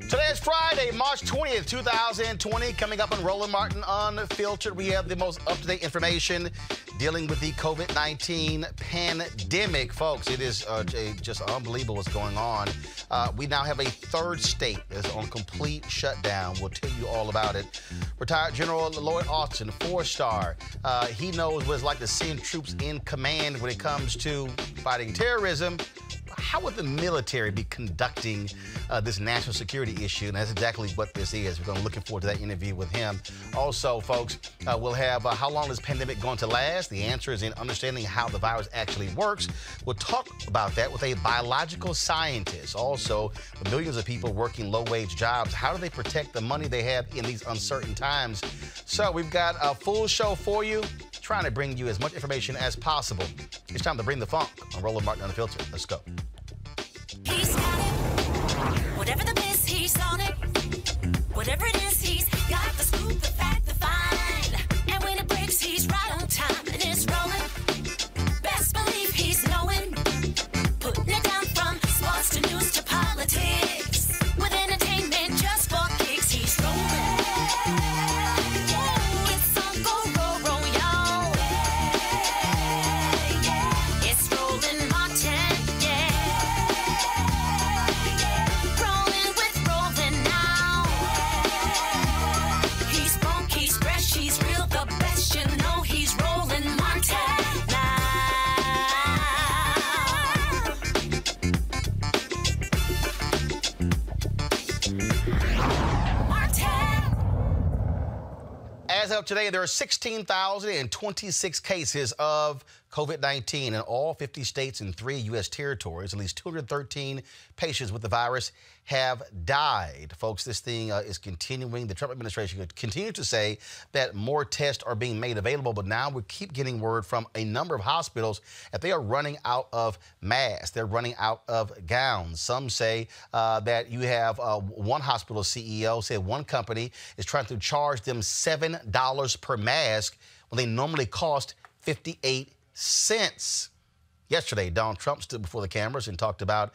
Today is Friday, March 20th, 2020. Coming up on Roland Martin Unfiltered, we have the most up-to-date information dealing with the COVID-19 pandemic. Folks, it is just unbelievable what's going on. We now have a third state that's on complete shutdown. We'll tell you all about it. Retired General Lloyd Austin, 4-star. He knows what it's like to send troops in command when it comes to fighting terrorism. How would the military be conducting this national security issue? And that's exactly what this is. We're looking forward to that interview with him. Also, folks, we'll have how long is this pandemic going to last? The answer is in understanding how the virus actually works. We'll talk about that with a biological scientist. Also, with millions of people working low-wage jobs, how do they protect the money they have in these uncertain times? So we've got a full show for you, trying to bring you as much information as possible. It's time to bring the funk on Roland Martin Unfiltered. Let's go. He's got it. Whatever the miss, he's on it. Whatever it is, he's got the scoop, the fact, the find. And when it breaks, he's right on time and it's rolling. Best believe he's knowing. Putting it down from sports to news to politics. With entertainment just for kicks, he's rolling. It's on go, roll, y'all. It's Roland Martin, yeah. Rolling with Roland now. He's funk, he's fresh, he's real, the best, you know he's Roland Martin now. Martin. As of today, there are 16,026 cases of COVID-19 in all 50 states and 3 U.S. territories. At least 213 patients with the virus have died. Folks, this thing is continuing. The Trump administration continues to say that more tests are being made available, but now we keep getting word from a number of hospitals that they are running out of masks. They're running out of gowns. Some say that you have one hospital CEO said one company is trying to charge them $7 per mask when they normally cost 58 cents. Yesterday, Donald Trump stood before the cameras and talked about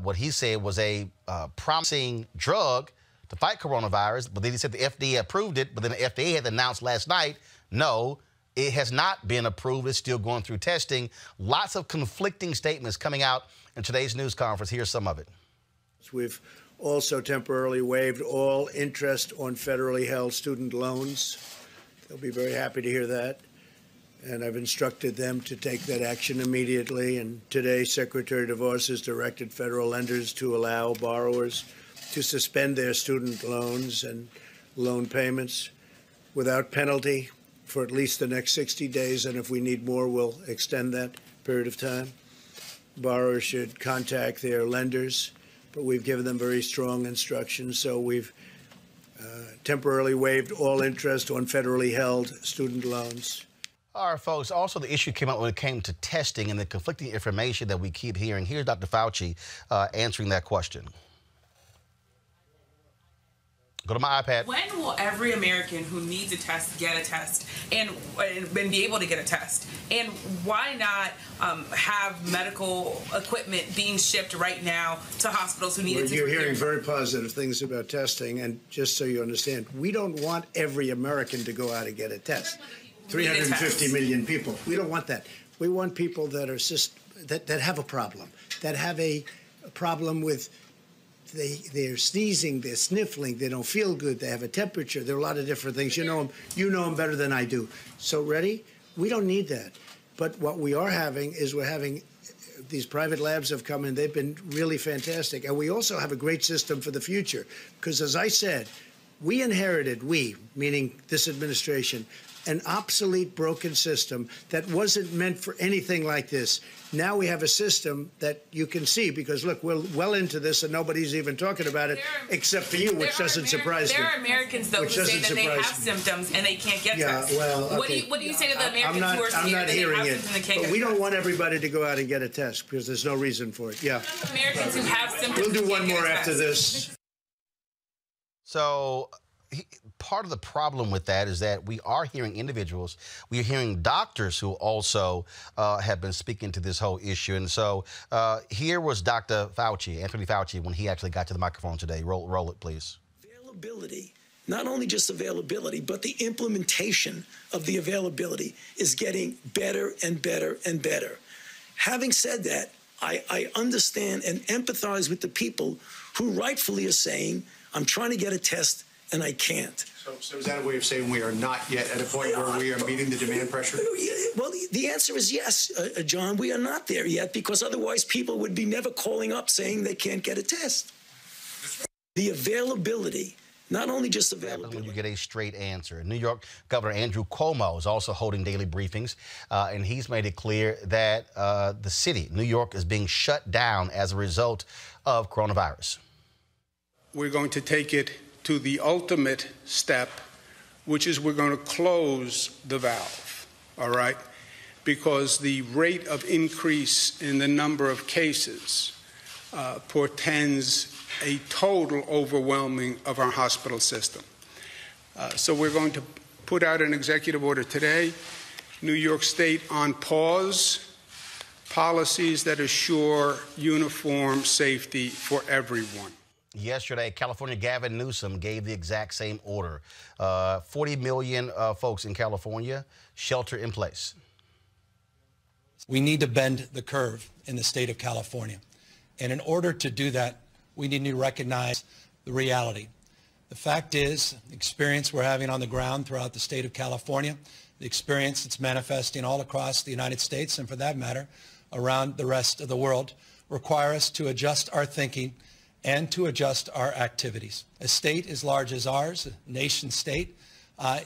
what he said was a promising drug to fight coronavirus, but then he said the FDA approved it, but then the FDA had announced last night, no, it has not been approved. It's still going through testing. Lots of conflicting statements coming out in today's news conference. Here's some of it. We've also temporarily waived all interest on federally held student loans. They'll be very happy to hear that. And I've instructed them to take that action immediately. And today, Secretary DeVos has directed federal lenders to allow borrowers to suspend their student loans and loan payments without penalty for at least the next 60 days. And if we need more, we'll extend that period of time. Borrowers should contact their lenders, but we've given them very strong instructions. So we've temporarily waived all interest on federally held student loans. All right, folks. Also, the issue came up when it came to testing and the conflicting information that we keep hearing. Here's Dr. Fauci answering that question. Go to my iPad. When will every American who needs a test get a test and be able to get a test? And why not have medical equipment being shipped right now to hospitals who need it? You're hearing very positive things about testing. And just so you understand, we don't want every American to go out and get a test. 350 million people. We don't want that. We want people that are that have a problem, that have a problem with they're sneezing, they're sniffling, they don't feel good, they have a temperature. There are a lot of different things. You know them better than I do. So ready? We don't need that. But what we are having is we're having these private labs have come in. They've been really fantastic. And we also have a great system for the future. Because as I said, we inherited, meaning this administration, an obsolete, broken system that wasn't meant for anything like this. Now we have a system that you can see, because look, we're well into this and nobody's even talking about it, except for you, which doesn't surprise me. There are Americans, though, who say that they have symptoms and they can't get tests. Well, okay. What do you say to the Americans who are I'm not hearing it, but we don't want everybody to go out and get a test because there's no reason for it. Yeah. Americans who have symptoms. We'll do one more after this. So part of the problem with that is that we are hearing individuals, we are hearing doctors who also have been speaking to this whole issue. And so here was Dr. Fauci, Anthony Fauci, when he actually got to the microphone today. Roll it, please. Availability, not only just availability, but the implementation of the availability is getting better and better and better. Having said that, I understand and empathize with the people who rightfully are saying, I'm trying to get a test and I can't. So is that a way of saying we are not yet at a point where we are meeting the demand pressure? Well, the answer is yes, John. We are not there yet, because otherwise people would be never calling up saying they can't get a test. The availability, not only just availability. When you get a straight answer. New York Governor Andrew Cuomo is also holding daily briefings, and he's made it clear that the city, New York, is being shut down as a result of coronavirus. We're going to take it to the ultimate step, which is we're going to close the valve, all right? Because the rate of increase in the number of cases portends a total overwhelming of our hospital system. So we're going to put out an executive order today, New York State on pause, policies that assure uniform safety for everyone. Yesterday, California Gavin Newsom gave the exact same order. 40 million folks in California shelter in place. We need to bend the curve in the state of California. And in order to do that, we need to recognize the reality. The fact is, the experience we're having on the ground throughout the state of California, the experience that's manifesting all across the United States, and for that matter, around the rest of the world, require us to adjust our thinking and to adjust our activities. A state as large as ours, a nation state,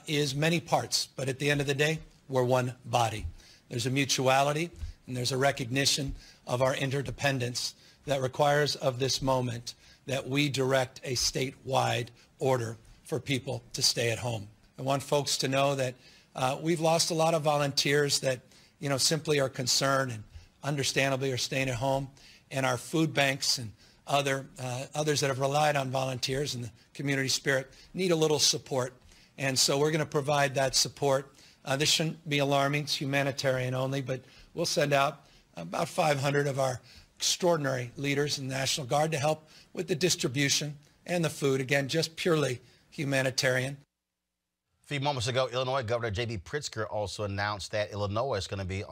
is many parts, but at the end of the day, we're one body. There's a mutuality and there's a recognition of our interdependence that requires of this moment that we direct a statewide order for people to stay at home. I want folks to know that we've lost a lot of volunteers that, simply are concerned and understandably are staying at home, and our food banks and others that have relied on volunteers and the community spirit need a little support. And so we're going to provide that support. This shouldn't be alarming. It's humanitarian only, but we'll send out about 500 of our extraordinary leaders in the National Guard to help with the distribution and the food. Again, just purely humanitarian. A few moments ago, Illinois Governor J.B. Pritzker also announced that Illinois is going to be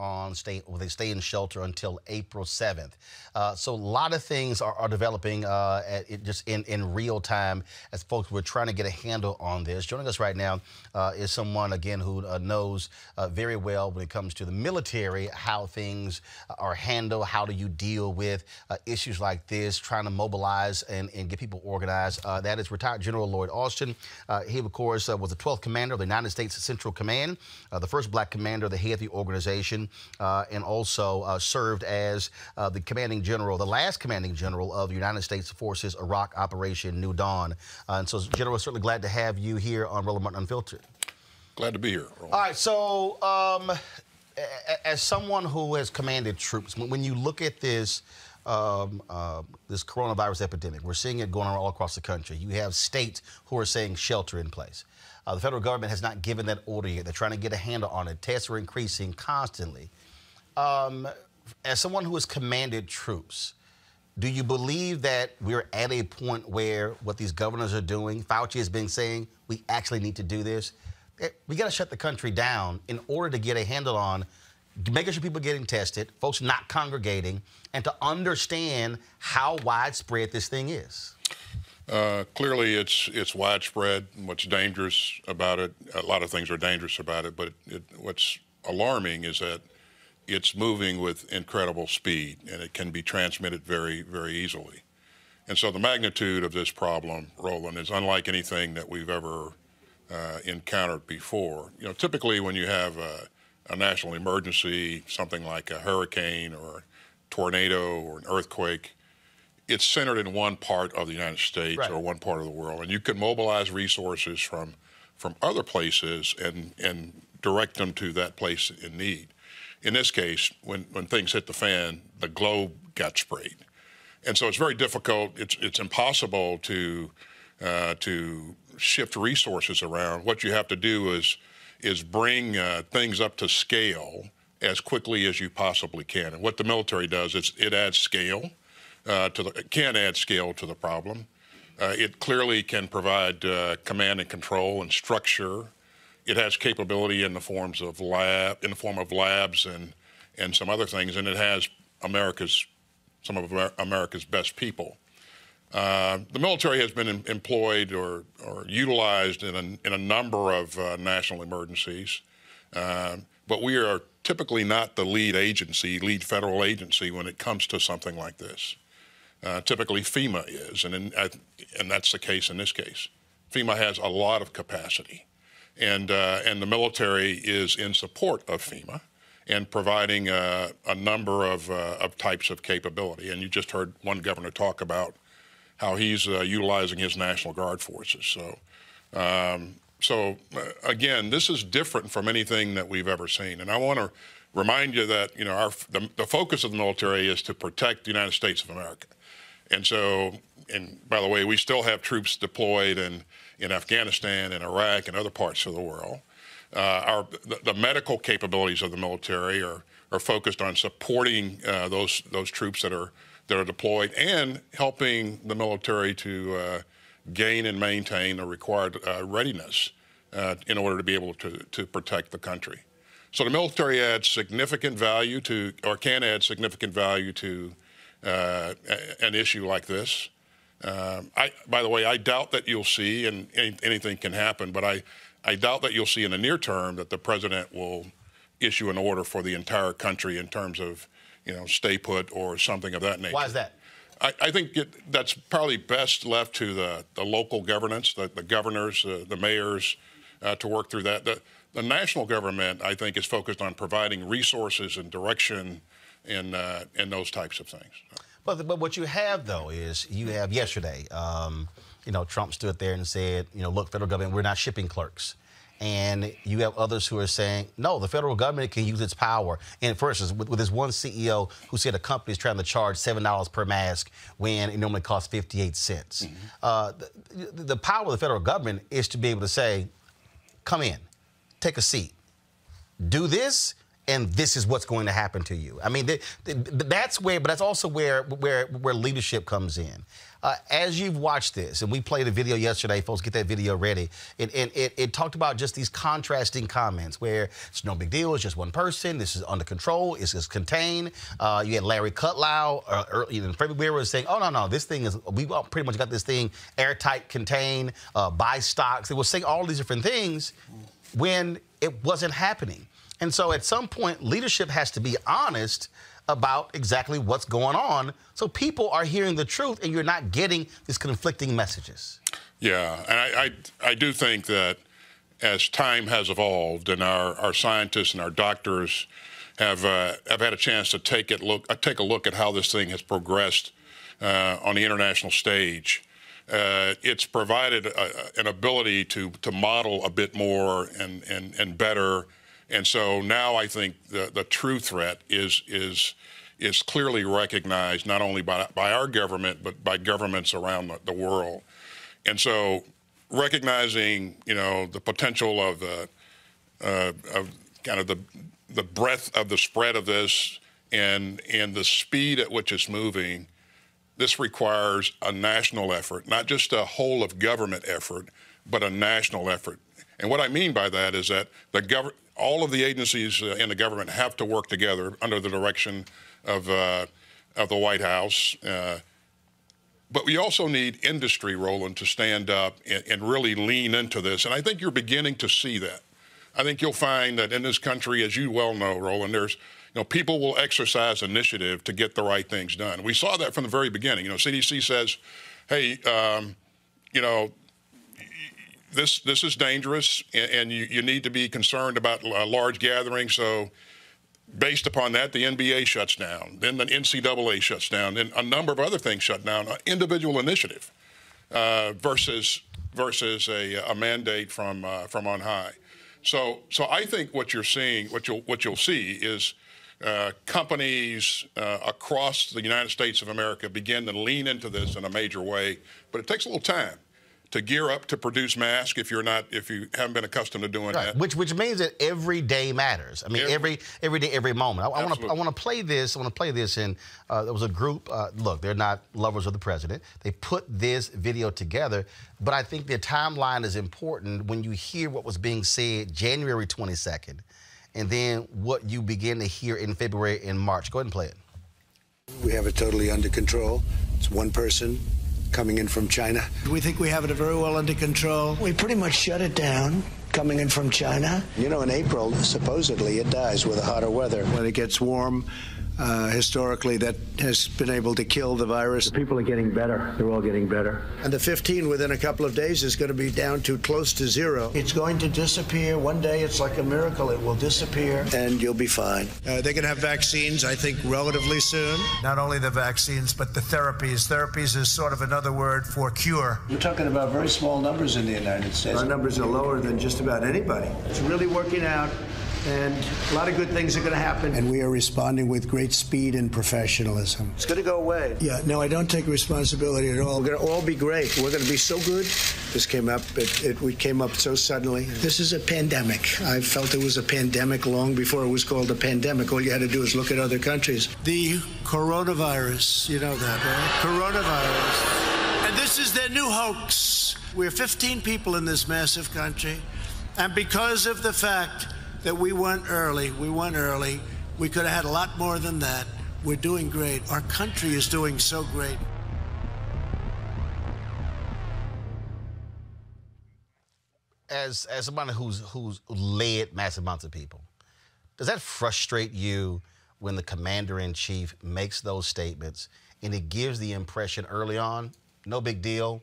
they stay in shelter until April 7th. So a lot of things are developing just in real time as folks were trying to get a handle on this. Joining us right now is someone, again, who knows very well when it comes to the military, how things are handled, how do you deal with issues like this, trying to mobilize and get people organized. That is retired General Lloyd Austin. He, of course, was the 12th commander of the United States Central Command, the first black commander, the head of the organization, and also served as the commanding general, the last commanding general of the United States Forces Iraq Operation New Dawn. And so, General, certainly glad to have you here on Roland Martin Unfiltered. Glad to be here, Roland. All right, so as someone who has commanded troops, when you look at this this coronavirus epidemic, we're seeing it going on all across the country. You have states who are saying shelter in place. The federal government has not given that order yet. They're trying to get a handle on it. Tests are increasing constantly. As someone who has commanded troops, do you believe that we're at a point where what these governors are doing, Fauci has been saying, we actually need to do this? We got to shut the country down in order to get a handle on making sure people are getting tested, folks not congregating, and to understand how widespread this thing is. Clearly, it's widespread. What's dangerous about it, a lot of things are dangerous about it, but what's alarming is that it's moving with incredible speed, and it can be transmitted very, very easily. And so the magnitude of this problem, Roland, is unlike anything that we've ever encountered before. Typically when you have a national emergency, something like a hurricane or a tornado or an earthquake, it's centered in one part of the United States or one part of the world, and you can mobilize resources from other places and direct them to that place in need. In this case, when things hit the fan, the globe got sprayed. And so it's very difficult, it's impossible to to shift resources around. What you have to do is bring things up to scale as quickly as you possibly can. And what the military does is it adds scale can add scale to the problem. It clearly can provide command and control and structure. It has capability in the form of labs and some other things, and it has some of America's best people. The military has been employed or utilized in a number of national emergencies, but we are typically not the lead federal agency when it comes to something like this. Typically FEMA is, and that's the case in this case. FEMA has a lot of capacity, and the military is in support of FEMA and providing a number of types of capability. And you just heard one governor talk about how he's utilizing his National Guard forces. So again, this is different from anything that we've ever seen. And I want to remind you that the focus of the military is to protect the United States of America. And by the way, we still have troops deployed in Afghanistan and Iraq and other parts of the world. The medical capabilities of the military are focused on supporting those troops that are deployed and helping the military to gain and maintain the required readiness in order to be able to protect the country. So the military adds significant value can add significant value to an issue like this. By the way, I doubt that you'll see, and anything can happen, but I doubt that you'll see in the near term that the president will issue an order for the entire country in terms of, stay put or something of that nature. Why is that? I think that's probably best left to the local governance, the governors, the mayors, to work through that. The national government, I think, is focused on providing resources and direction and those types of things. But what you have, though, is you have yesterday, Trump stood there and said, look, federal government, we're not shipping clerks. And you have others who are saying, no, the federal government can use its power. And for instance, with this one CEO who said a company is trying to charge $7 per mask when it normally costs 58 cents. Mm-hmm. The power of the federal government is to be able to say, come in, take a seat, do this, and this is what's going to happen to you. I mean, that's where, but that's also where leadership comes in. As you've watched this, and we played a video yesterday, folks, get that video ready. It talked about just these contrasting comments where it's no big deal, it's just one person, this is under control, it's just contained. You had Larry Kudlow early in February was saying, oh, no, this thing is, we pretty much got this thing airtight, contained, buy stocks. It was saying all these different things when it wasn't happening. And so at some point, leadership has to be honest about exactly what's going on so people are hearing the truth and you're not getting these conflicting messages. Yeah, and I do think that as time has evolved and our scientists and our doctors have had a chance to take a look at how this thing has progressed on the international stage, it's provided an ability to model a bit more and better. And so now I think the true threat is clearly recognized not only by our government but by governments around the world. And so recognizing the potential of kind of the breadth of the spread of this and the speed at which it's moving, this requires a national effort, not just a whole of government effort, but a national effort. And what I mean by that is that all of the agencies in the government have to work together under the direction of the White House. But we also need industry, Roland, to stand up and really lean into this. And I think you're beginning to see that. I think you'll find that in this country, as you well know, Roland, there's people will exercise initiative to get the right things done. We saw that from the very beginning. CDC says, hey, this is dangerous, and you need to be concerned about large gatherings. So based upon that, the NBA shuts down, then the NCAA shuts down, then a number of other things shut down, individual initiative versus a mandate from on high. So I think what you're seeing, what you'll see is companies across the United States of America begin to lean into this in a major way, but it takes a little time. to gear up to produce masks if you haven't been accustomed to doing that. Which means that every day matters. I mean, every day, every moment. I want to play this. I want to play this. And there was a group. Look, they're not lovers of the president. They put this video together, but I think the timeline is important when you hear what was being said January 22nd, and then what you begin to hear in February and March. Go ahead and play it. We have it totally under control. It's one person coming in from China. We think we have it very well under control. We pretty much shut it down coming in from China. You know, in April, supposedly it dies with the hotter weather. When it gets warm, historically, that has been able to kill the virus. People are getting better. They're all getting better. And the 15 within a couple of days is going to be down to close to zero. It's going to disappear. One day, it's like a miracle. It will disappear, and you'll be fine. They're going to have vaccines, I think, relatively soon. Not only the vaccines, but the therapies. Therapies is sort of another word for cure. You're talking about very small numbers in the United States. Our numbers are lower than just about anybody. It's really working out. And a lot of good things are going to happen. And we are responding with great speed and professionalism. It's going to go away. Yeah, no, I don't take responsibility at all. We're going to all be great. We're going to be so good. This came up, we came up so suddenly. This is a pandemic. I felt it was a pandemic long before it was called a pandemic. All you had to do is look at other countries. The coronavirus, you know that, right? Coronavirus. And this is their new hoax. We're 15 people in this massive country. And because of the fact that we went early, we could have had a lot more than that. We're doing great. Our country is doing so great. As somebody who's led massive amounts of people, does that frustrate you when the commander-in-chief makes those statements and it gives the impression early on, no big deal,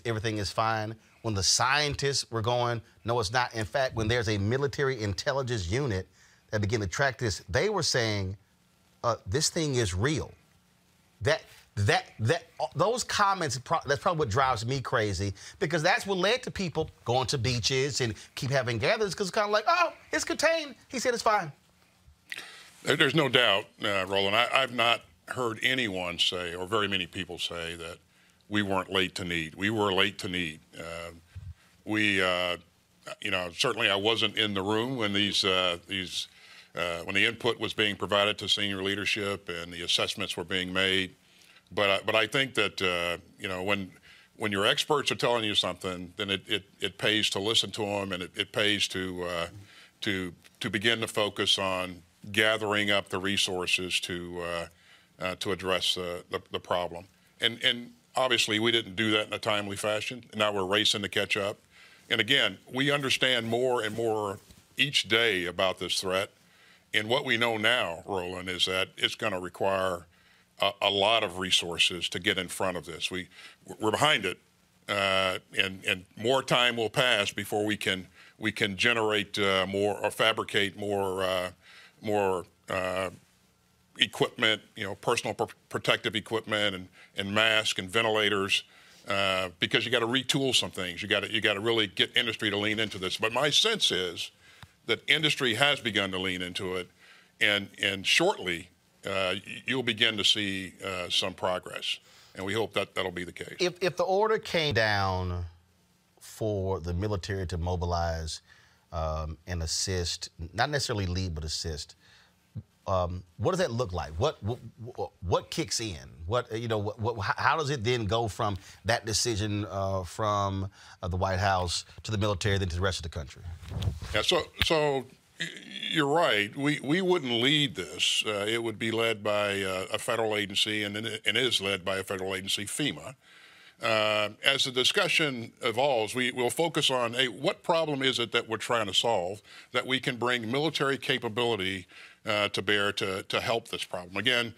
everything is fine? When the scientists were going, no, it's not. In fact, when there's a military intelligence unit that began to track this, they were saying, this thing is real. Those comments, that's probably what drives me crazy, because that's what led to people going to beaches and keep having gatherings, because it's kind of like, oh, it's contained. He said it's fine. There's no doubt, Roland. I've not heard anyone say, or very many people say, that we weren't late to need. We were late to need. Certainly I wasn't in the room when when the input was being provided to senior leadership and the assessments were being made. But I think that when your experts are telling you something, then it pays to listen to them, and it pays to begin to focus on gathering up the resources to address the problem. And obviously, we didn't do that in a timely fashion. Now we're racing to catch up. And again, we understand more and more each day about this threat. And what we know now, Roland, is that it's going to require a lot of resources to get in front of this. We're behind it, and more time will pass before we can generate more or fabricate more equipment, personal protective equipment and masks and ventilators, because you got to retool some things. You got to really get industry to lean into this. But my sense is that industry has begun to lean into it, and shortly you'll begin to see some progress, and we hope that'll be the case. If the order came down for the military to mobilize and assist, not necessarily lead but assist, what does that look like? What kicks in? How does it then go from that decision from the White House to the military, then to the rest of the country? Yeah. So you're right. We wouldn't lead this. It would be led by a federal agency, and is led by a federal agency, FEMA. As the discussion evolves, we'll focus on, what problem is it that we're trying to solve that we can bring military capability to bear to help this problem. Again,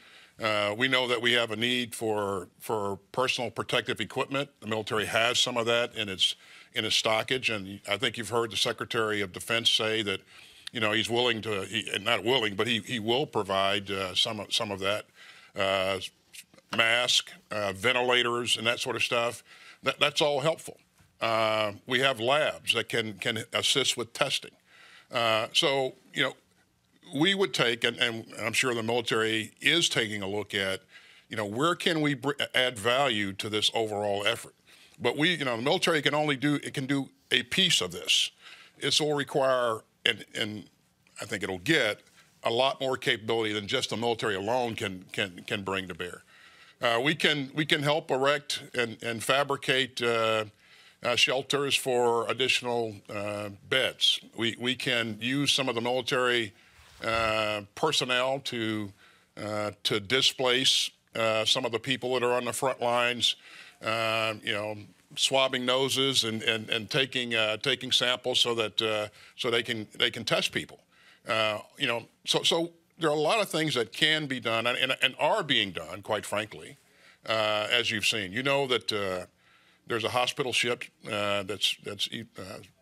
we know that we have a need for personal protective equipment. The military has some of that in its stockage, and I think you've heard the Secretary of Defense say that he's willing to, not willing, but he will provide some of that, mask, ventilators, and that sort of stuff. That's all helpful. We have labs that can assist with testing. So we would take, and I'm sure the military is taking a look at, where can we add value to this overall effort? But the military can do a piece of this. This will require, and I think it'll get a lot more capability than just the military alone can bring to bear. We can help erect and fabricate shelters for additional beds. We can use some of the military personnel to displace some of the people that are on the front lines. Swabbing noses and taking samples so that so they can test people. So there are a lot of things that can be done and are being done, quite frankly, as you've seen. You know that there's a hospital ship that's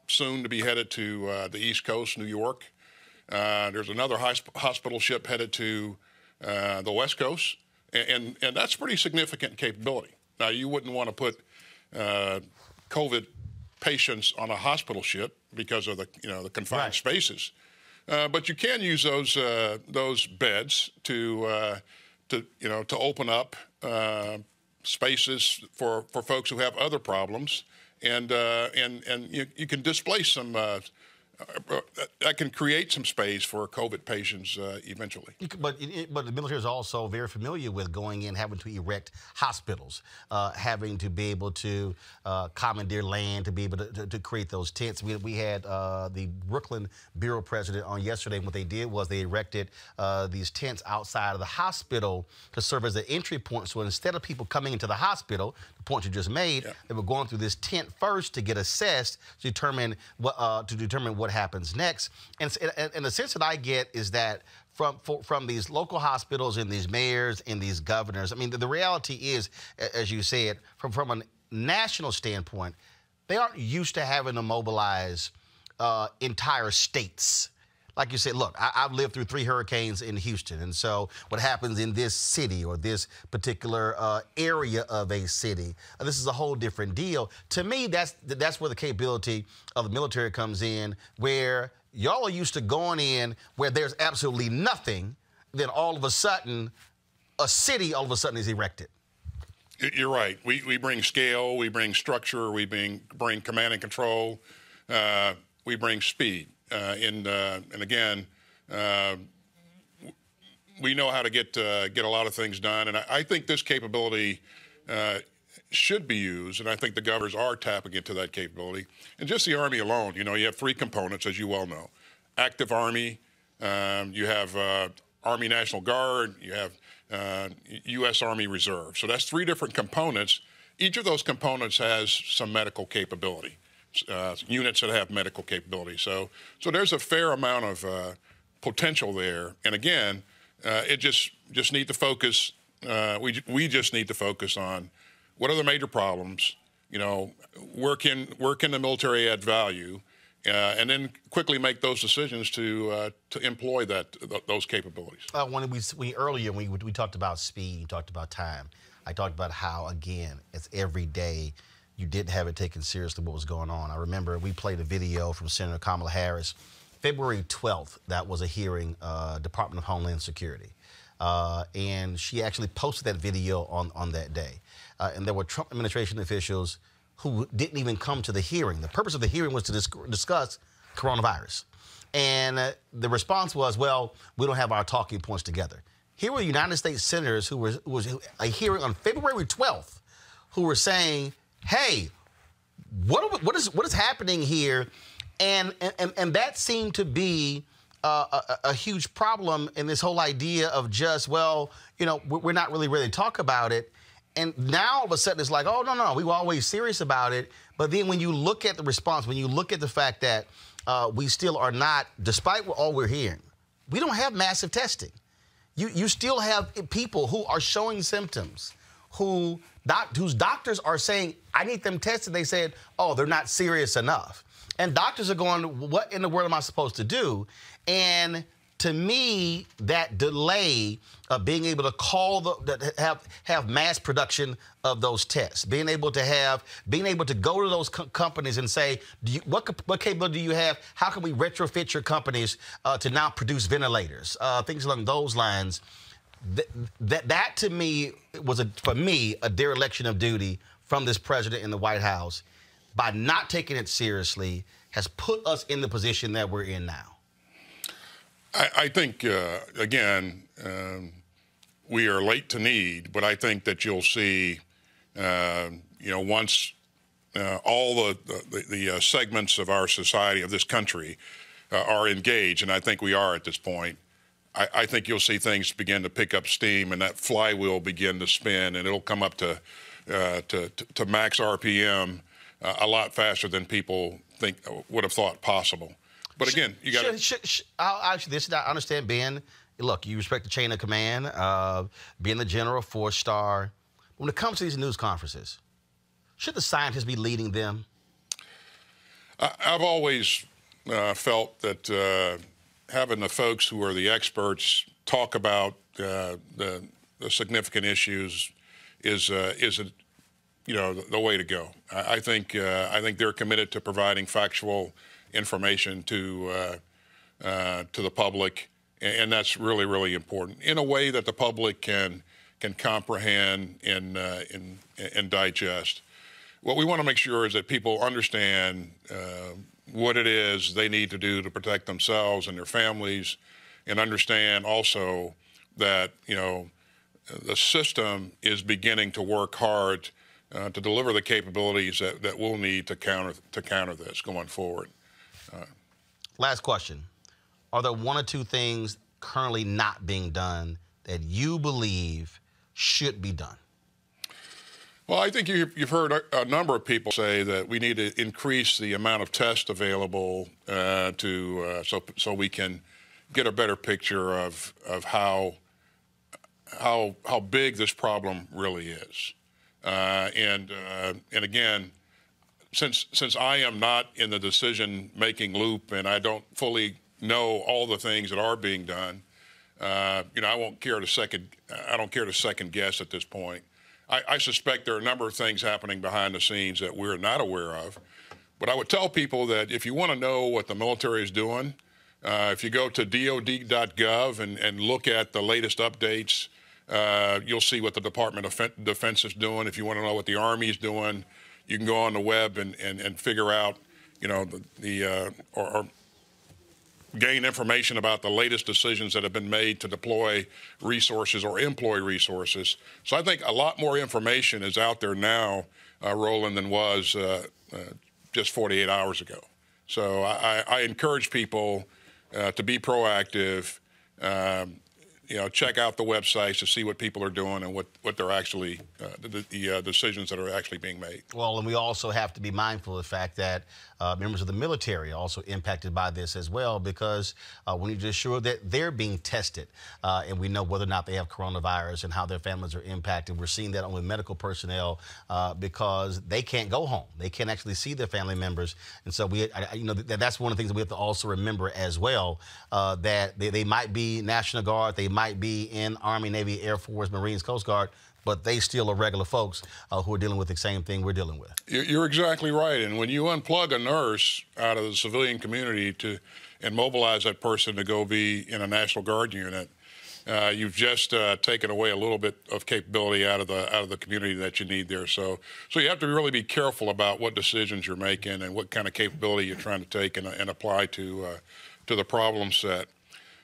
soon to be headed to the East Coast, New York. There's another hospital ship headed to the West Coast, and that's pretty significant capability. Now, you wouldn't want to put COVID patients on a hospital ship because of the confined spaces, but you can use those beds to open up spaces for folks who have other problems, and you can displace some. That can create some space for COVID patients eventually. But the military is also very familiar with going in, having to erect hospitals, having to be able to commandeer land to be able to create those tents. We had the Brooklyn Bureau president on yesterday. What they did was they erected these tents outside of the hospital to serve as an entry point. So instead of people coming into the hospital, the point you just made, they were going through this tent first to get assessed to determine what happens next. And the sense that I get is that from these local hospitals and these mayors and these governors, I mean, the reality is, as you said, from a national standpoint, they aren't used to having to mobilize entire states. Like you said, look, I've lived through 3 hurricanes in Houston, and so what happens in this city or this particular area of a city, this is a whole different deal. To me, that's where the capability of the military comes in, where y'all are used to going in where there's absolutely nothing, then all of a sudden, a city all of a sudden is erected. You're right. We bring scale, we bring structure, we bring command and control, we bring speed. And again, we know how to get a lot of things done, and I think this capability should be used, and I think the governors are tapping into that capability. And just the Army alone, you have 3 components, as you well know: active Army, you have Army National Guard, you have U.S. Army Reserve. So that's 3 different components. Each of those components has some medical capability. Units that have medical capability. So there's a fair amount of potential there. And again, it just need to focus. We just need to focus on what are the major problems. Where can the military add value, and then quickly make those decisions to employ those capabilities. When we talked about speed, talked about time. I talked about how, again, it's every day. You didn't have it taken seriously what was going on. I remember we played a video from Senator Kamala Harris. February 12th, that was a hearing, Department of Homeland Security. And she actually posted that video on that day. And there were Trump administration officials who didn't even come to the hearing. The purpose of the hearing was to discuss coronavirus. And the response was, well, we don't have our talking points together. Here were United States senators who was a hearing on February 12th who were saying, hey, what is happening here? And that seemed to be a huge problem in this whole idea of just, well, we're not really ready to talk about it. And now all of a sudden it's like, oh, no, we were always serious about it. But then when you look at the response, when you look at the fact that we still are not, despite all we're hearing, we don't have massive testing. You still have people who are showing symptoms, whose doctors are saying, I need them tested. They said, oh, they're not serious enough. And doctors are going, what in the world am I supposed to do? And to me, that delay of being able to have mass production of those tests, being able to go to those companies and say, what capability do you have? How can we retrofit your companies to now produce ventilators? Things along those lines. That to me was for me a dereliction of duty from this president in the White House, by not taking it seriously, has put us in the position that we're in now? I think, again, we are late to need, but I think that you'll see, once all the segments of our society, of this country, are engaged, and I think we are at this point, I think you'll see things begin to pick up steam, and that flywheel begin to spin, and it'll come up to max RPM a lot faster than people would have thought possible. But again, you got to. I'll ask you this. I understand, Ben. Look, you respect the chain of command, being the general, 4-star. When it comes to these news conferences, should the scientists be leading them? I've always felt that having the folks who are the experts talk about the significant issues is the way to go. I think they're committed to providing factual information to the public, and that's really, really important in a way that the public can comprehend and digest. What we want to make sure is that people understand what it is they need to do to protect themselves and their families, and understand also that the system is beginning to work hard to deliver the capabilities that we'll need to counter this going forward. Last question. Are there one or two things currently not being done that you believe should be done? Well, I think you've heard a number of people say that we need to increase the amount of tests available so we can get a better picture of how big this problem really is. And again, since I am not in the decision-making loop and I don't fully know all the things that are being done, I don't care to second guess at this point. I suspect there are a number of things happening behind the scenes that we're not aware of. But I would tell people that if you want to know what the military is doing, if you go to DOD.gov and look at the latest updates, you'll see what the Department of Defense is doing. If you want to know what the Army is doing, you can go on the web and figure out, or gain information about the latest decisions that have been made to deploy resources or employ resources. So I think a lot more information is out there now, Roland, than was just 48 hours ago. So I encourage people to be proactive, check out the websites to see what people are doing and what they're actually, the decisions that are actually being made. Well, and we also have to be mindful of the fact that members of the military are also impacted by this as well, because we need to ensure that they're being tested and we know whether or not they have coronavirus and how their families are impacted. We're seeing that with medical personnel because they can't go home. They can't actually see their family members. And so that's one of the things that we have to also remember as well, that they might be National Guard, they might be in Army, Navy, Air Force, Marines, Coast Guard, but they still are regular folks who are dealing with the same thing we're dealing with. You're exactly right. And when you unplug a nurse out of the civilian community and mobilize that person to go be in a National Guard unit, you've just taken away a little bit of capability out of the community that you need there. So you have to really be careful about what decisions you're making and what kind of capability you're trying to take and apply to the problem set.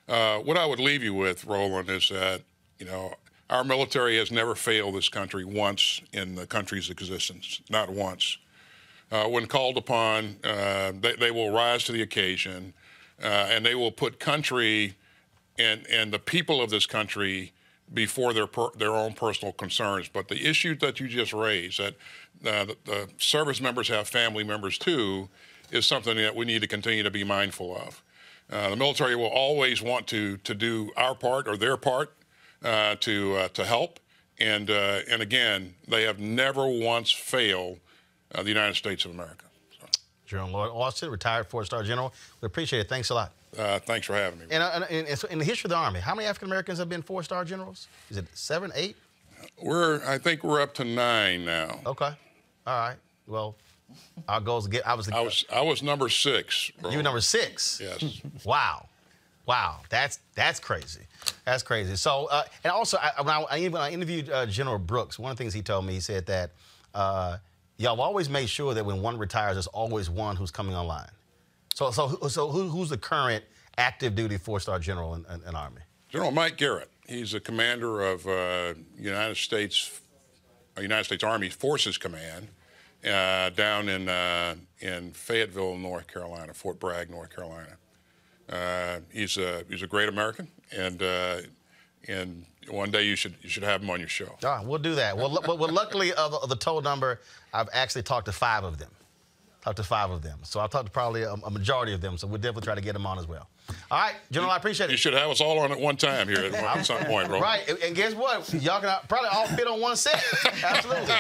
What I would leave you with, Roland, is that our military has never failed this country once in the country's existence, not once. When called upon, they will rise to the occasion, and they will put country and the people of this country before their own personal concerns. But the issue that you just raised, that the service members have family members too, is something that we need to continue to be mindful of. The military will always want to do our part or their part to help, and again, they have never once failed the United States of America. So. General Lloyd Austin, retired 4-star general. We appreciate it. Thanks a lot. Thanks for having me. And so in the history of the Army, how many African Americans have been 4-star generals? Is it 7, 8? I think we're up to 9 now. Okay. All right. Well, our goal is to get. I was number 6. Bro. You were number 6. Yes. Wow. That's crazy. That's crazy. So and also when I interviewed General Brooks, one of the things he told me, he said that y'all always make sure that when one retires, there's always one who's coming online. So who's the current active duty four-star general in Army? General Mike Garrett. He's the commander of United States Army Forces Command down in Fayetteville, North Carolina, Fort Bragg, North Carolina. He's a great American, and one day you should have him on your show. All right, we'll do that. Well, luckily, of the total number, I've actually talked to 5 of them. So I'll talk to probably a majority of them. So we'll definitely try to get them on as well. All right, General, I appreciate it. You should have us all on at one time here at some point, Roland. Right, and guess what? Y'all can probably all fit on one set. Absolutely.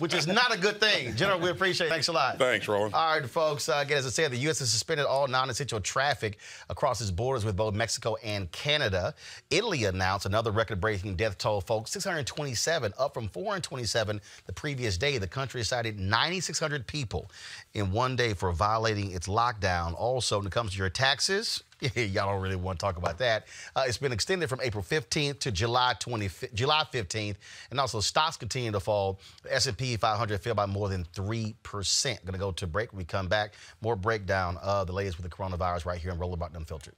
Which is not a good thing. General, we appreciate it. Thanks a lot. Thanks, Roland. All right, folks. Again, as I said, the U.S. has suspended all non-essential traffic across its borders with both Mexico and Canada. Italy announced another record-breaking death toll, folks, 627, up from 427 the previous day. The country cited 9,600 people in one day for violating its lockdown. Also, when it comes to your taxes, y'all don't really want to talk about that. It's been extended from April 15th to July 15th. And also, stocks continue to fall. The S&P 500 fell by more than 3%. Going to go to break. When we come back, more breakdown of the latest with the coronavirus right here on Roland Martin Unfiltered.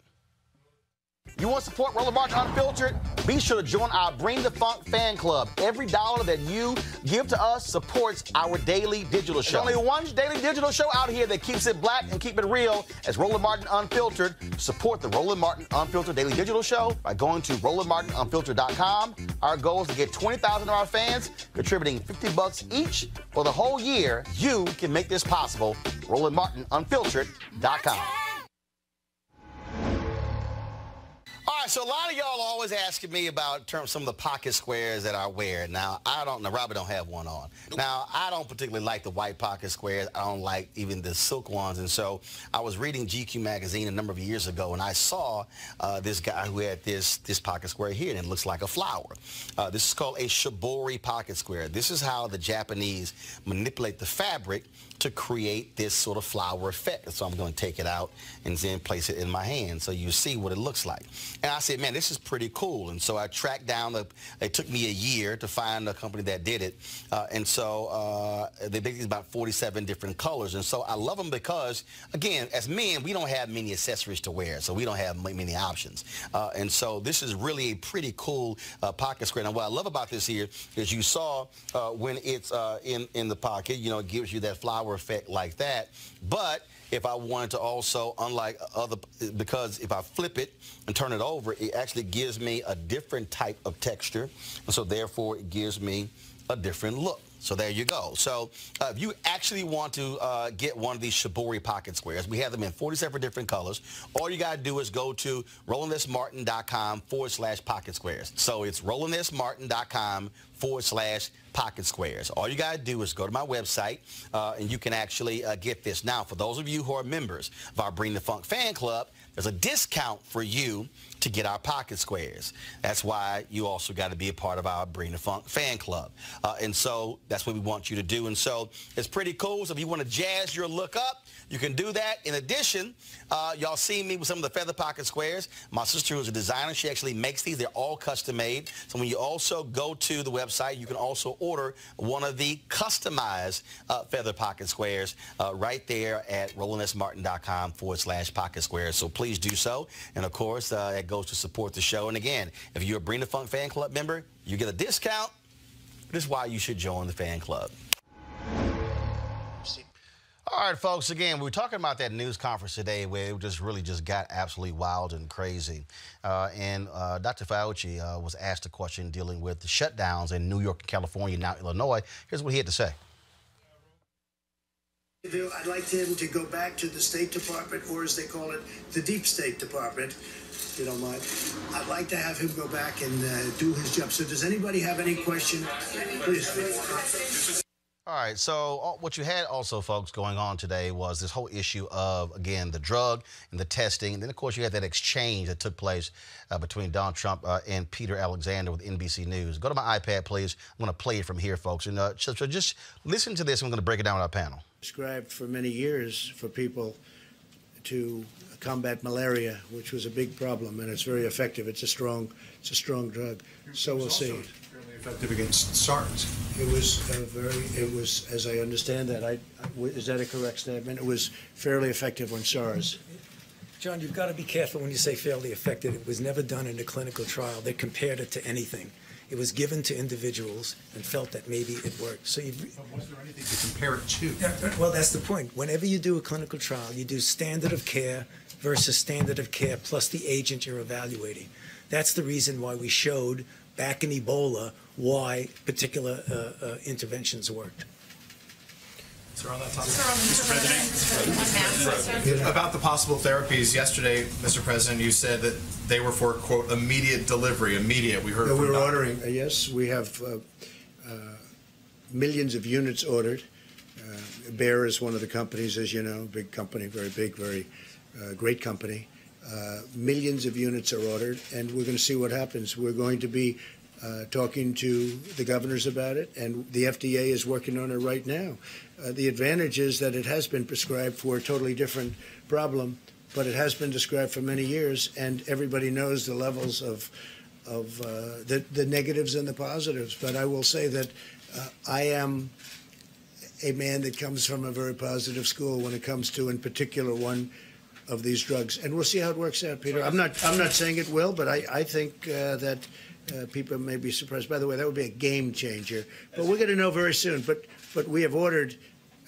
You want to support Roland Martin Unfiltered? Be sure to join our Bring the Funk fan club. Every dollar that you give to us supports our daily digital show. There's only one daily digital show out here that keeps it black and keep it real as Roland Martin Unfiltered. Support the Roland Martin Unfiltered daily digital show by going to RolandMartinUnfiltered.com. Our goal is to get 20,000 of our fans contributing $50 each for the whole year. You can make this possible. RolandMartinUnfiltered.com. All right, so a lot of y'all are always asking me about some of the pocket squares that I wear. Now, Robert don't have one on. Now, I don't particularly like the white pocket squares. I don't like even the silk ones. And so I was reading GQ magazine a number of years ago, and I saw this guy who had this pocket square here, and it looks like a flower. This is called a shibori pocket square. This is how the Japanese manipulate the fabric to create this sort of flower effect. So I'm going to take it out and then place it in my hand so you see what it looks like. And I said, man, this is pretty cool. And so I tracked down, it took me a year to find a company that did it. And so they make these about 47 different colors. And so I love them because, again, as men, we don't have many accessories to wear, so we don't have many options. And so this is really a pretty cool pocket square. Now, what I love about this here is you saw when it's in the pocket, you know, it gives you that flower effect like that. But if I wanted to also, unlike other, because if I flip it and turn it over, it actually gives me a different type of texture. And so therefore, it gives me a different look. So there you go. So if you actually want to get one of these shibori pocket squares, we have them in 47 different colors. All you got to do is go to RolandSMartin.com/pocket squares. So it's RolandSMartin.com/pocket squares. All you got to do is go to my website, and you can actually get this. Now, for those of you who are members of our Bring the Funk fan club, there's a discount for you to get our pocket squares. That's why you also got to be a part of our Bring the Funk fan club. And so that's what we want you to do. And so it's pretty cool. So if you want to jazz your look up, you can do that. In addition, y'all see me with some of the feather pocket squares. My sister, who's a designer, she actually makes these. They're all custom made. So when you also go to the website, you can also order one of the customized feather pocket squares right there at RolandSMartin.com/pocket squares. So please do so. And of course, that goes to support the show. And again, if you're a Bring the Funk fan club member, you get a discount. This is why you should join the fan club. All right, folks, again, we were talking about that news conference today where it just really got absolutely wild and crazy. And Dr. Fauci was asked a question dealing with the shutdowns in New York and California, now Illinois. Here's what he had to say. I'd like him to go back to the State Department, or as they call it, the Deep State Department, if you don't mind. I'd like to have him go back and do his job. So does anybody have any question? Please. All right, so what you had also, folks, going on today was this whole issue of, again, the drug and the testing. And then, of course, you had that exchange that took place between Donald Trump and Peter Alexander with NBC News. Go to my iPad, please. I'm going to play it from here, folks. And so just listen to this. I'm going to break it down with our panel. Prescribed for many years for people to combat malaria, which was a big problem, and it's very effective. It's a strong drug. So we'll see. effective against SARS. It was, as I understand that, is that a correct statement? It was fairly effective on SARS. John, you've got to be careful when you say fairly effective. It was never done in a clinical trial. They compared it to anything. It was given to individuals and felt that maybe it worked. So was there anything to compare it to? Yeah, well, that's the point. Whenever you do a clinical trial, you do standard of care versus standard of care plus the agent you're evaluating. That's the reason why we showed back in Ebola why particular interventions worked. Sir, on that topic. Mr. President, about the possible therapies, yesterday, Mr. President, you said that they were for, quote, immediate delivery. Immediate, we heard from we're ordering, yes, we have millions of units ordered. Bayer is one of the companies, as you know, big company, very big, very great company. Millions of units are ordered, and we're going to see what happens. We're going to be talking to the governors about it, and the FDA is working on it right now. The advantage is that it has been prescribed for a totally different problem, but it has been prescribed for many years, and everybody knows the levels of the negatives and the positives. But I will say that I am a man that comes from a very positive school when it comes to, in particular, one of these drugs, and we'll see how it works out, Peter. I'm not saying it will, but I think that people may be surprised. By the way, that would be a game changer. But we're going to know very soon. But we have ordered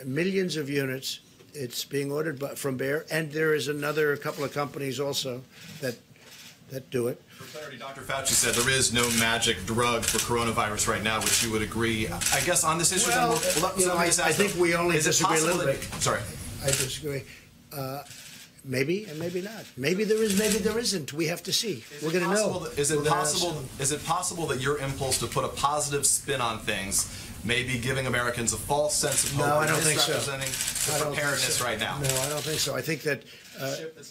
millions of units. It's being ordered from Bayer, and there is a couple of companies also that do it. For clarity, Dr. Fauci said there is no magic drug for coronavirus right now, which you would agree. I guess on this issue, well, I think we only disagree a little bit. Sorry. I disagree. Maybe and maybe not. Maybe there is, maybe there isn't. We have to see. We're going to know. Is it possible that your impulse to put a positive spin on things may be giving Americans a false sense of hope? No, I don't think so. Misrepresenting the preparedness right now. No, I don't think so. I think that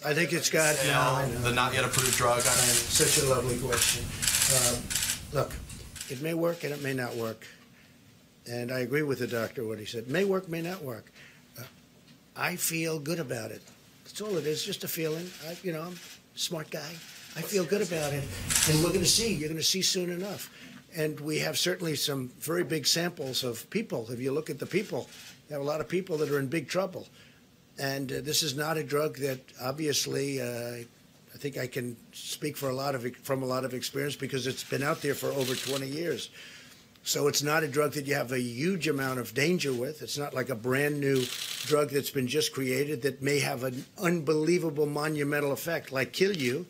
I think it's got the not yet approved drug. Such a lovely question. Look, it may work and it may not work. And I agree with the doctor what he said. May work, may not work. I feel good about it. That's all it is, just a feeling. I'm a smart guy. I feel good about it. And we're going to see. You're going to see soon enough. And we have certainly some very big samples of people. If you look at the people, you have a lot of people that are in big trouble. And this is not a drug that obviously, I think I can speak from a lot of experience because it's been out there for over 20 years. So it's not a drug that you have a huge amount of danger with. It's not like a brand new drug that's been just created that may have an unbelievable monumental effect, like kill you.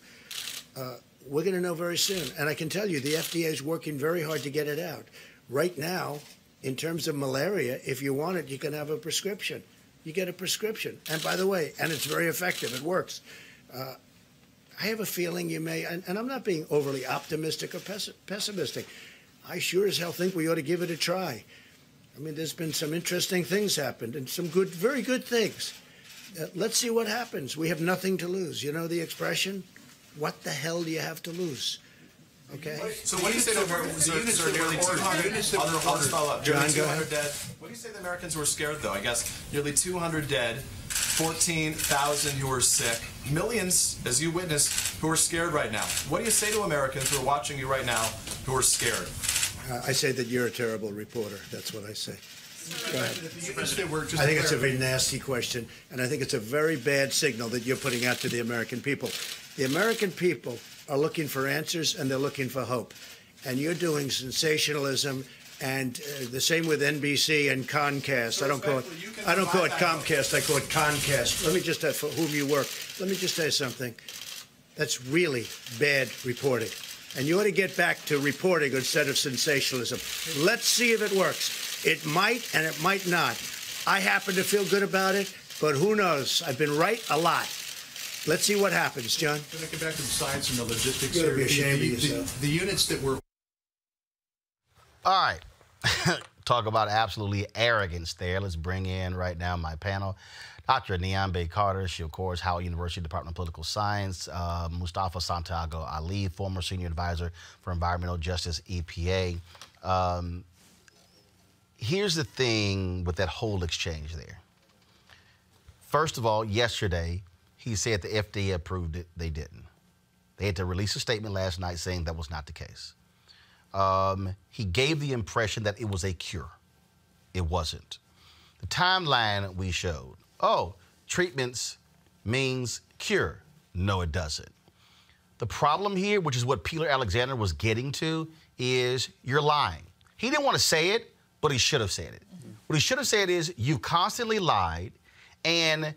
We're going to know very soon. And I can tell you, the FDA is working very hard to get it out. Right now, in terms of malaria, if you want it, you can have a prescription. You get a prescription. And by the way, and it's very effective. It works. I have a feeling you may, and I'm not being overly optimistic or pessimistic. I sure as hell think we ought to give it a try. I mean, there's been some interesting things happened and some good, very good things. Let's see what happens. We have nothing to lose. You know the expression? What the hell do you have to lose? Okay? So what do you say to Americans who are nearly 200? I'll just follow up. John, go ahead. Dead. What do you say to the Americans who are scared, though? I guess nearly 200 dead, 14,000 who are sick, millions, as you witnessed, who are scared right now. What do you say to Americans who are watching you right now who are scared? I say that you're a terrible reporter. That's what I say. Go ahead. I think it's a very nasty question, and I think it's a very bad signal that you're putting out to the American people. The American people are looking for answers, and they're looking for hope. And you're doing sensationalism, and the same with NBC and Comcast. I don't call it Comcast. I call it Comcast. Let me just tell you for whom you work. Let me just tell you something. That's really bad reporting. And you ought to get back to reporting instead of sensationalism. Let's see if it works. It might and it might not. I happen to feel good about it, but who knows? I've been right a lot. Let's see what happens, John. Can I get back to the science and the logistics? You're going to be ashamed of yourself. The units that were... All right. Talk about absolutely arrogance there. Let's bring in right now my panel. Dr. Niambe Carter, she, of course, Howard University Department of Political Science. Mustafa Santiago Ali, former senior advisor for environmental justice, EPA. Here's the thing with that whole exchange there. First of all, yesterday, he said the FDA approved it. They didn't. They had to release a statement last night saying that was not the case. he gave the impression that it was a cure. It wasn't. The timeline we showed, treatments means cure. No, it doesn't. The problem here, which is what Peter Alexander was getting to, is you're lying. He didn't want to say it, but he should have said it. What he should have said is, you constantly lied, and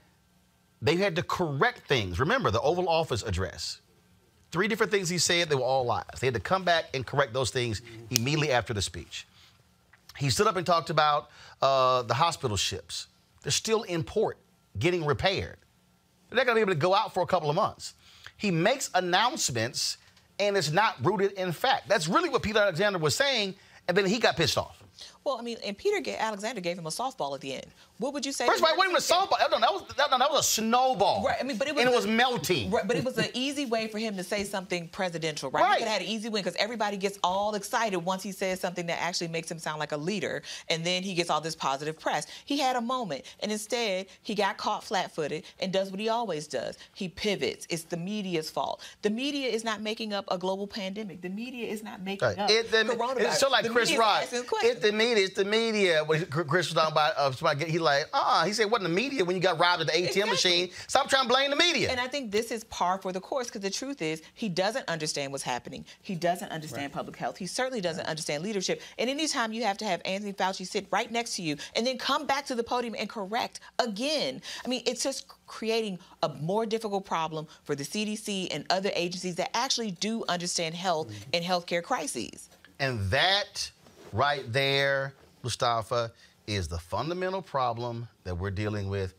they had to correct things. Remember, the Oval Office address. 3 different things he said, they were all lies. They had to come back and correct those things immediately after the speech. He stood up and talked about the hospital ships. They're still in port, getting repaired. They're not going to be able to go out for a couple of months. He makes announcements, and it's not rooted in fact. That's really what Peter Alexander was saying, and then he got pissed off. Well, I mean, and Alexander gave him a softball at the end. What would you say? First of all, it wasn't a softball. That was a snowball. Right. I mean, but it was, and it was melting. Right. But it was an easy way for him to say something presidential, right? He could have had an easy win because everybody gets all excited once he says something that actually makes him sound like a leader, and then he gets all this positive press. He had a moment, and instead he got caught flat-footed and does what he always does. He pivots. It's the media's fault. The media is not making up a global pandemic. The media is not making up coronavirus. It's so like the Chris Rock. It's the media. When Chris was talking about, he's like, he said, it wasn't the media when you got robbed at the ATM machine. Stop trying to blame the media. And I think this is par for the course, because the truth is he doesn't understand what's happening. He doesn't understand public health. He certainly doesn't understand leadership. And anytime you have to have Anthony Fauci sit right next to you and then come back to the podium and correct again, I mean, it's just creating a more difficult problem for the CDC and other agencies that actually do understand health and healthcare crises. And that right there, Mustafa, is the fundamental problem that we're dealing with.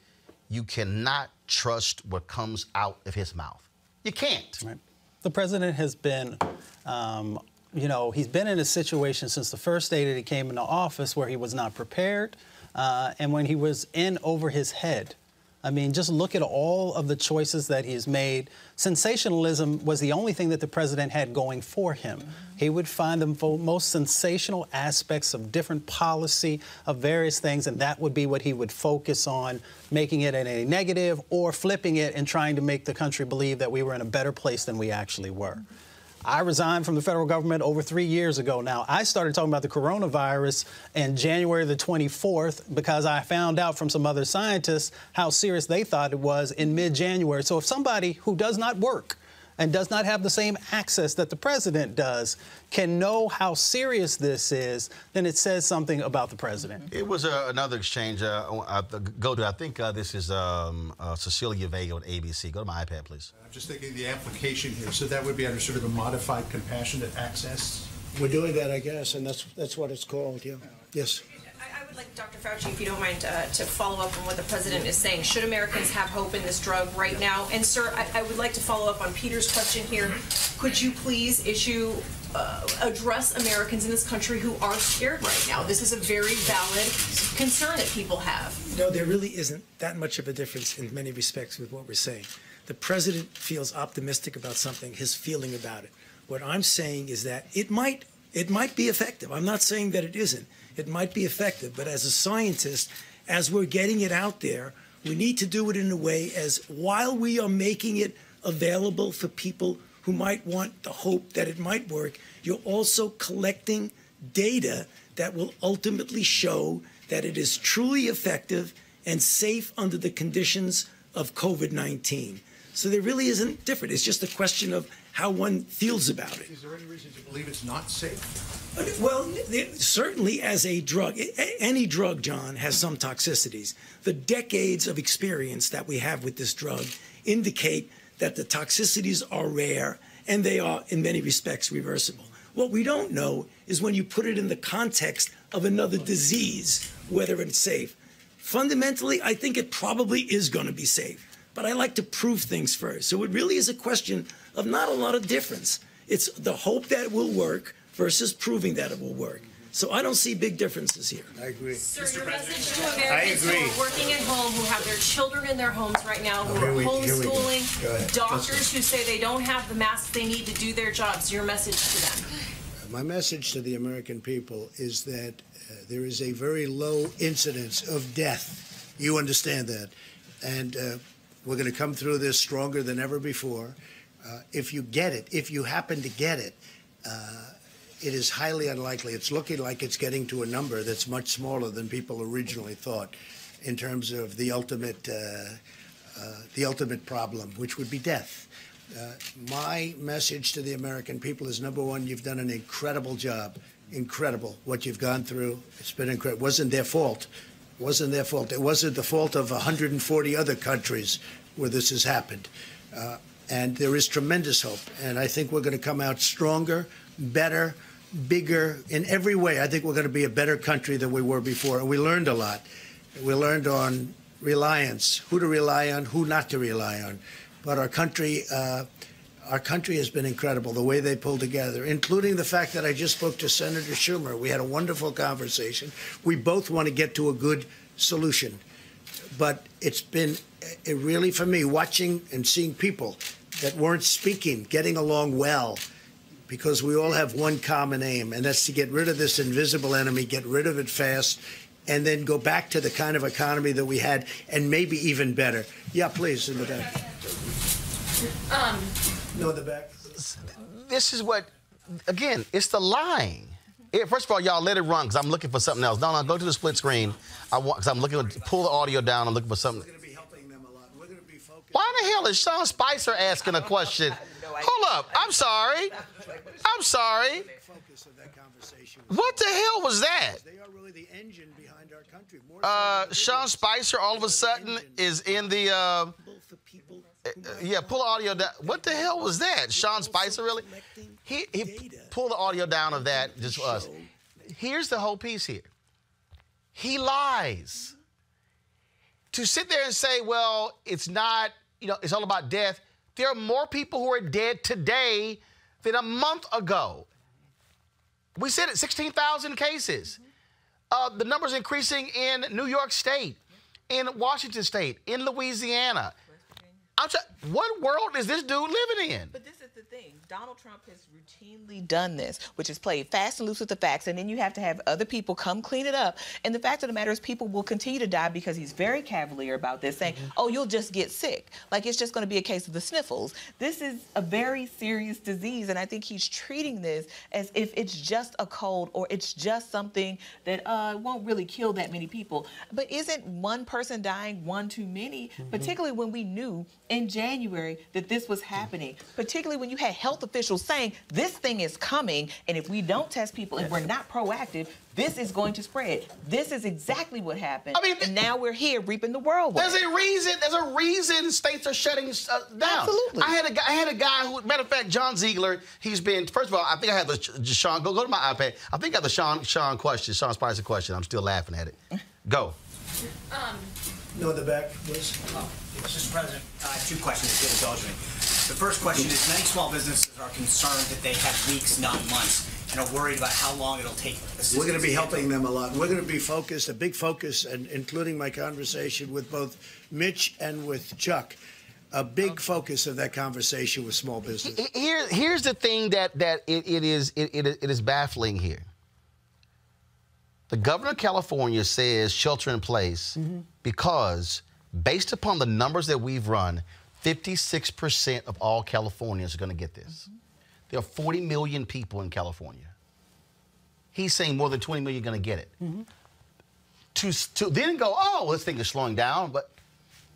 You cannot trust what comes out of his mouth. You can't. Right. The president has been, he's been in a situation since the first day that he came into office where he was not prepared, and when he was in over his head. I mean, just look at all of the choices that he's made. Sensationalism was the only thing that the president had going for him. He would find the most sensational aspects of different policy, of various things, and that would be what he would focus on, making it in a negative or flipping it and trying to make the country believe that we were in a better place than we actually were. I resigned from the federal government over 3 years ago now. I started talking about the coronavirus in January the 24th because I found out from some other scientists how serious they thought it was in mid-January. So if somebody who does not work and does not have the same access that the president does can know how serious this is, then it says something about the president. It was another exchange. I think this is Cecilia Vega on ABC. Go to my iPad, please. I'm just thinking the application here. So that would be under sort of a modified compassionate access? We're doing that, I guess, and that's what it's called, yeah. Yes. I would like Dr. Fauci, if you don't mind, to follow up on what the president is saying. Should Americans have hope in this drug right now? And, sir, I would like to follow up on Peter's question here. Could you please address Americans in this country who are scared right now? This is a very valid concern that people have. No, there really isn't that much of a difference in many respects with what we're saying. The president feels optimistic about something, his feeling about it. What I'm saying is that it might be effective. I'm not saying that it isn't. It might be effective, but as a scientist, as we're getting it out there, we need to do it in a way as while we are making it available for people who might want the hope that it might work, you're also collecting data that will ultimately show that it is truly effective and safe under the conditions of COVID-19. So there really isn't different. It's just a question of how one feels about it. Is there any reason to believe it's not safe? Well, certainly as a drug, any drug, John, has some toxicities. The decades of experience that we have with this drug indicate that the toxicities are rare and they are, in many respects, reversible. What we don't know is when you put it in the context of another disease, whether it's safe. Fundamentally, I think it probably is going to be safe. But I like to prove things first. So it really is a question of not a lot of difference. It's the hope that it will work versus proving that it will work. So I don't see big differences here. I agree. Sir, your message to Americans who are working at home, who have their children in their homes right now, who are homeschooling, doctors who say they don't have the masks they need to do their jobs, your message to them. My message to the American people is that there is a very low incidence of death. You understand that. And we're going to come through this stronger than ever before. If you get it, if you happen to get it, it is highly unlikely. It's looking like it's getting to a number that's much smaller than people originally thought in terms of the ultimate problem, which would be death. My message to the American people is, number one, you've done an incredible job. Incredible what you've gone through. It's been incredible. It wasn't their fault. It wasn't their fault. It wasn't the fault of 140 other countries where this has happened. And there is tremendous hope. And I think we're going to come out stronger, better, bigger in every way. I think we're going to be a better country than we were before. And we learned a lot. We learned on reliance, who to rely on, who not to rely on. But our country has been incredible, the way they pulled together, including the fact that I just spoke to Senator Schumer. We had a wonderful conversation. We both want to get to a good solution. But it's been really, for me, watching and seeing people that weren't speaking, getting along well, because we all have one common aim, and that's to get rid of this invisible enemy, get rid of it fast, and then go back to the kind of economy that we had, and maybe even better. Yeah, please, in the back. No, in the back. This is what, again, it's the lying. First of all, y'all let it run, because I'm looking for something else. No, go to the split screen. Because I'm looking to pull the audio down. I'm looking for something. We're going to be helping them a lot. We're going to be focused. Why the hell is Sean Spicer asking a question? Hold up. I'm sorry. I'm sorry. What the hell was that? They are really the engine behind our country. Sean Spicer all of a sudden is in the... yeah, pull the audio down. What the hell was that? Sean Spicer, really? He pulled the audio down of that just for us. Here's the whole piece here. He lies. To sit there and say, well, it's not, it's all about death. There are more people who are dead today than a month ago. We said it, 16,000 cases. The number's increasing in New York State, in Washington State, in Louisiana. What world is this dude living in? But this is the thing. Donald Trump has routinely done this, which is played fast and loose with the facts, and then you have to have other people come clean it up. And the fact of the matter is people will continue to die because he's very cavalier about this, saying, oh, you'll just get sick. Like it's just going to be a case of the sniffles. This is a very serious disease, and I think he's treating this as if it's just a cold or it's just something that won't really kill that many people. But isn't one person dying one too many, particularly when we knew in January that this was happening, particularly when you had health officials saying this thing is coming, and if we don't test people and we're not proactive, this is going to spread. This is exactly what happened. I mean, and now we're here reaping the whirlwind. There's a reason states are shutting down. Absolutely. I had a guy who, matter of fact, John Ziegler, he's been, first of all, I think I have the Sean, go to my iPad. I think I have the Sean Spicer question. I'm still laughing at it. Go. No, in the back, please. Mr. President, I have two questions, if you'll indulge me. The first question is, many small businesses are concerned that they have weeks, not months, and are worried about how long it'll take. We're going to be helping them a lot. We're going to be focused, a big focus, and including my conversation with both Mitch and with Chuck, a big focus of that conversation with small business. Here's the thing that it is baffling here. The governor of California says shelter in place because, based upon the numbers that we've run, 56% of all Californians are going to get this. There are 40 million people in California. He's saying more than 20 million are going to get it. To then go, oh, this thing is slowing down, but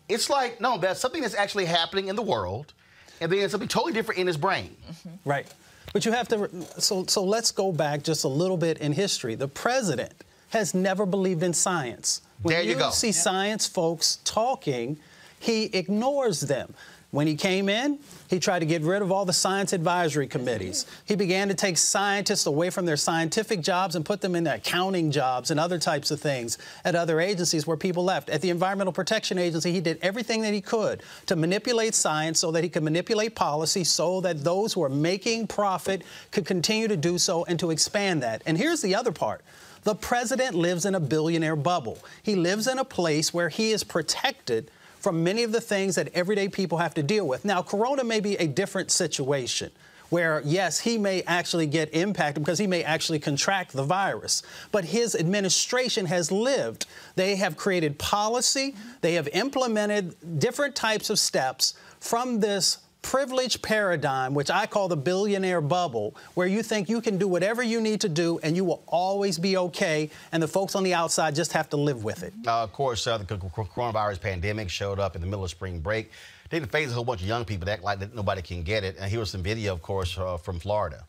it's like, no, that's something that's actually happening in the world, and then something totally different in his brain. Right. But you have to, so let's go back just a little bit in history. The president has never believed in science. When there you go. See science folks talking, he ignores them. When he came in, he tried to get rid of all the science advisory committees. He began to take scientists away from their scientific jobs and put them in accounting jobs and other types of things at other agencies where people left. At the Environmental Protection Agency, he did everything that he could to manipulate science so that he could manipulate policy so that those who are making profit could continue to do so and to expand that. And here's the other part. The president lives in a billionaire bubble. He lives in a place where he is protected from many of the things that everyday people have to deal with. Now, Corona may be a different situation where, yes, he may actually get impacted because he may actually contract the virus. But his administration has lived. They have created policy. They have implemented different types of steps from this privilege paradigm, which I call the billionaire bubble, where you think you can do whatever you need to do and you will always be okay, and the folks on the outside just have to live with it. Of course, the coronavirus pandemic showed up in the middle of spring break. Didn't phase a whole bunch of young people that act like that nobody can get it. And here was some video, of course, from Florida.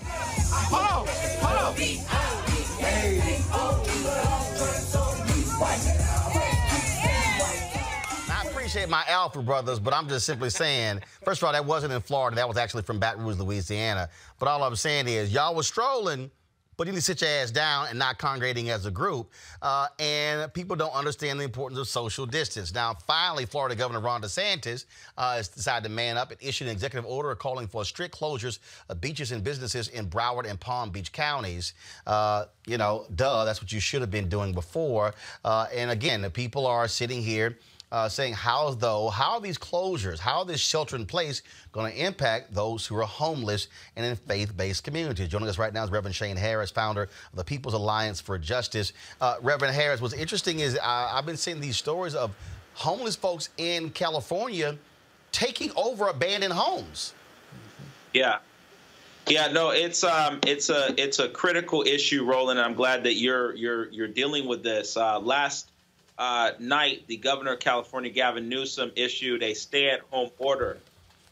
Hold on. I appreciate my Alpha brothers, but I'm just simply saying, first of all, that wasn't in Florida. That was actually from Baton Rouge, Louisiana. But all I'm saying is y'all was strolling, but you need to sit your ass down and not congregating as a group. And people don't understand the importance of social distance. Now, finally, Florida Governor Ron DeSantis has decided to man up and issue an executive order calling for strict closures of beaches and businesses in Broward and Palm Beach counties. You know, duh, that's what you should have been doing before. And again, the people are sitting here saying, how are these closures, how is this shelter in place going to impact those who are homeless and in faith-based communities? Joining us right now is Reverend Shane Harris, founder of the People's Alliance for Justice. Reverend Harris, what's interesting is I've been seeing these stories of homeless folks in California taking over abandoned homes. Yeah. Yeah, no, it's a critical issue, Roland. I'm glad that you're dealing with this. Last night, the governor of California, Gavin Newsom, issued a stay-at-home order.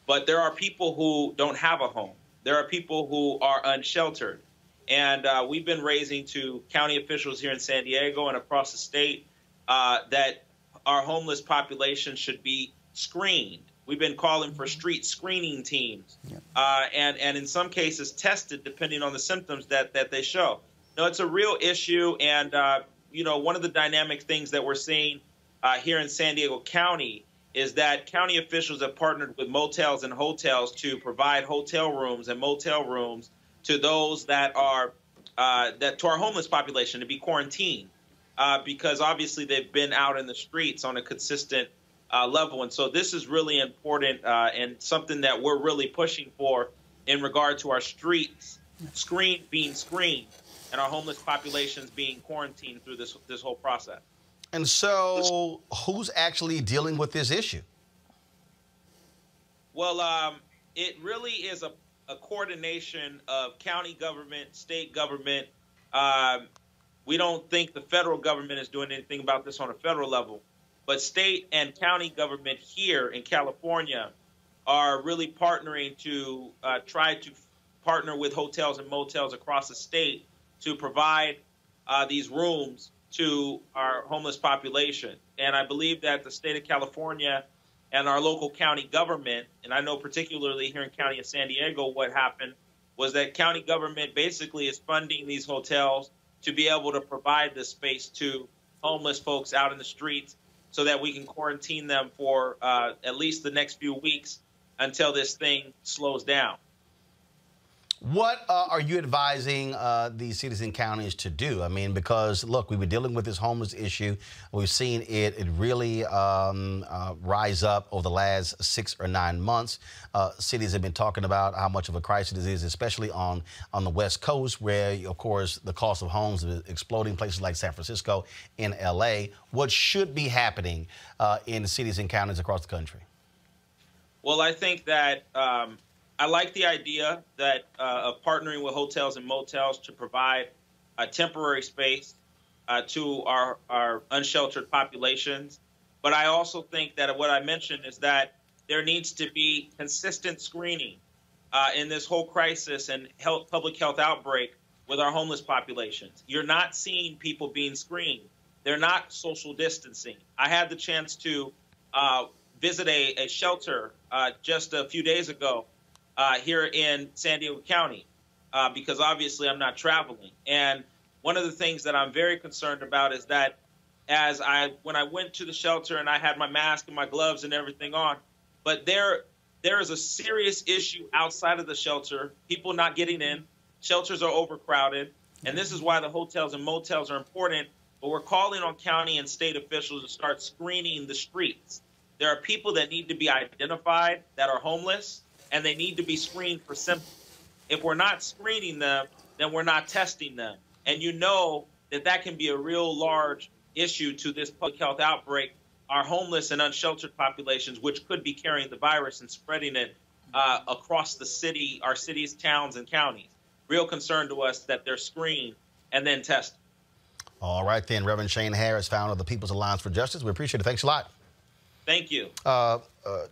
But there are people who don't have a home. There are people who are unsheltered. And we've been raising to county officials here in San Diego and across the state that our homeless population should be screened. We've been calling for street screening teams and in some cases tested depending on the symptoms that they show. No, it's a real issue. And you know, one of the dynamic things that we're seeing here in San Diego County is that county officials have partnered with motels and hotels to provide hotel rooms and motel rooms to those that are to our homeless population to be quarantined because obviously they've been out in the streets on a consistent level. And so this is really important and something that we're really pushing for in regard to our streets being screened and our homeless populations being quarantined through this whole process. And so who's actually dealing with this issue? Well, it really is a coordination of county government, state government. We don't think the federal government is doing anything about this on a federal level, but state and county government here in California are really partnering to try to partner with hotels and motels across the state to provide these rooms to our homeless population. And I believe that the state of California and our local county government, and I know particularly here in County of San Diego, what happened was that county government basically is funding these hotels to be able to provide this space to homeless folks out in the streets so that we can quarantine them for at least the next few weeks until this thing slows down. What are you advising these cities and counties to do? I mean, because, look, we've been dealing with this homeless issue. We've seen it really rise up over the last 6 or 9 months. Cities have been talking about how much of a crisis it is, especially on the West Coast, where, of course, the cost of homes is exploding, places like San Francisco and L.A. What should be happening in cities and counties across the country? Well, I think that I like the idea that of partnering with hotels and motels to provide a temporary space to our unsheltered populations. But I also think that what I mentioned is that there needs to be consistent screening in this whole crisis and public health outbreak with our homeless populations. You're not seeing people being screened. They're not social distancing. I had the chance to visit a shelter just a few days ago here in San Diego County, because obviously I'm not traveling. And one of the things that I'm very concerned about is that when I went to the shelter and I had my mask and my gloves and everything on, but there is a serious issue outside of the shelter, people not getting in, shelters are overcrowded, and this is why the hotels and motels are important, but we're calling on county and state officials to start screening the streets. There are people that need to be identified that are homeless, and they need to be screened for symptoms. If we're not screening them, then we're not testing them. And you know that can be a real large issue to this public health outbreak our homeless and unsheltered populations, which could be carrying the virus and spreading it across the city, our cities, towns, and counties. Real concern to us that they're screened and then tested. All right, then. Reverend Shane Harris, founder of the People's Alliance for Justice. We appreciate it. Thanks a lot. Thank you.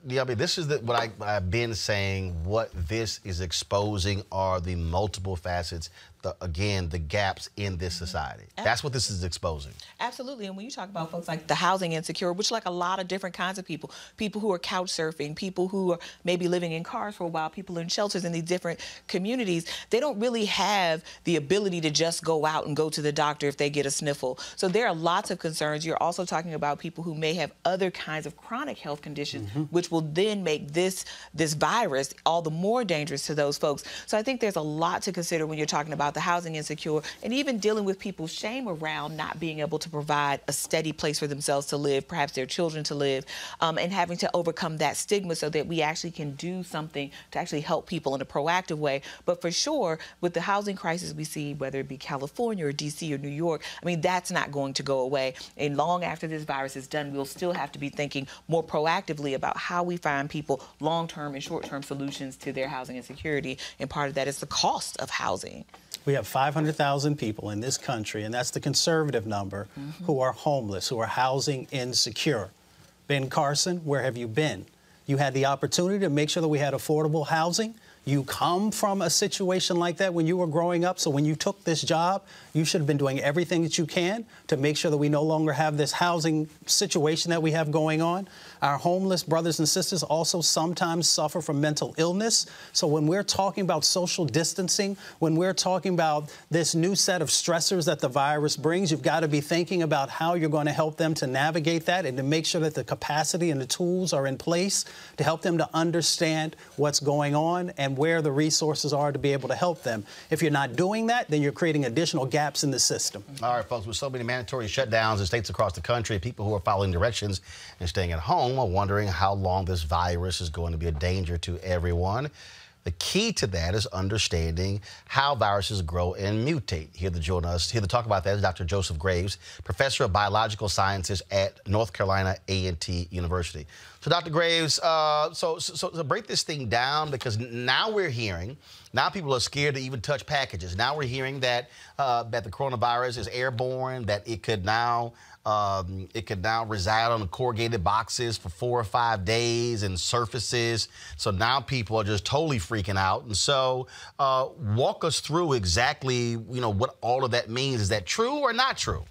This is what I've been saying. What this is exposing are the multiple facets, the gaps in this society. That's what this is exposing. Absolutely. And when you talk about folks like the housing insecure, which like a lot of different kinds of people who are couch surfing, people who are maybe living in cars for a while, people in shelters in these different communities, they don't really have the ability to just go out and go to the doctor if they get a sniffle. So there are lots of concerns. You're also talking about people who may have other kinds of chronic health conditions, which will then make this virus all the more dangerous to those folks. So I think there's a lot to consider when you're talking about the housing insecure and even dealing with people's shame around not being able to provide a steady place for themselves to live, perhaps their children to live, and having to overcome that stigma so that we actually can do something to actually help people in a proactive way. But for sure, with the housing crisis we see, whether it be California or DC or New York, I mean, that's not going to go away. And long after this virus is done, we'll still have to be thinking more proactively about how we find people long-term and short-term solutions to their housing insecurity. And part of that is the cost of housing. We have 500,000 people in this country, and that's the conservative number, who are homeless, who are housing insecure. Ben Carson, where have you been? You had the opportunity to make sure that we had affordable housing. You come from a situation like that when you were growing up, so when you took this job, you should have been doing everything that you can to make sure that we no longer have this housing situation that we have going on. Our homeless brothers and sisters also sometimes suffer from mental illness. So when we're talking about social distancing, when we're talking about this new set of stressors that the virus brings, you've got to be thinking about how you're going to help them to navigate that and to make sure that the capacity and the tools are in place to help them to understand what's going on and where the resources are to be able to help them. If you're not doing that, then you're creating additional gaps in the system. All right, folks, with so many mandatory shutdowns in states across the country, people who are following directions and staying at home are wondering how long this virus is going to be a danger to everyone. The key to that is understanding how viruses grow and mutate. Here to join us, here to talk about that is Dr. Joseph Graves, professor of biological sciences at North Carolina A&T University. So, Dr. Graves, so break this thing down, because now we're hearing, now people are scared to even touch packages. Now we're hearing that that the coronavirus is airborne, that it could now reside on the corrugated boxes for 4 or 5 days and surfaces. So now people are just totally freaking out. And so walk us through exactly, what all of that means. Is that true or not true?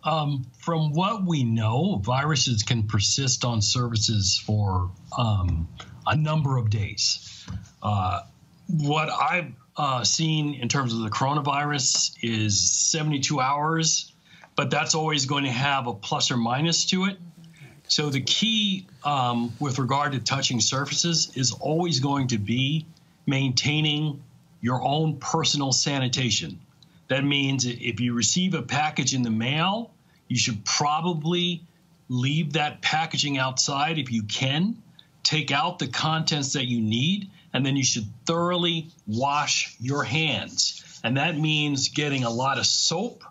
From what we know, viruses can persist on surfaces for a number of days. What I've seen in terms of the coronavirus is 72 hours, but that's always going to have a plus or minus to it. So the key with regard to touching surfaces is always going to be maintaining your own personal sanitation. That means if you receive a package in the mail, you should probably leave that packaging outside if you can, take out the contents that you need, and then you should thoroughly wash your hands. And that means getting a lot of soap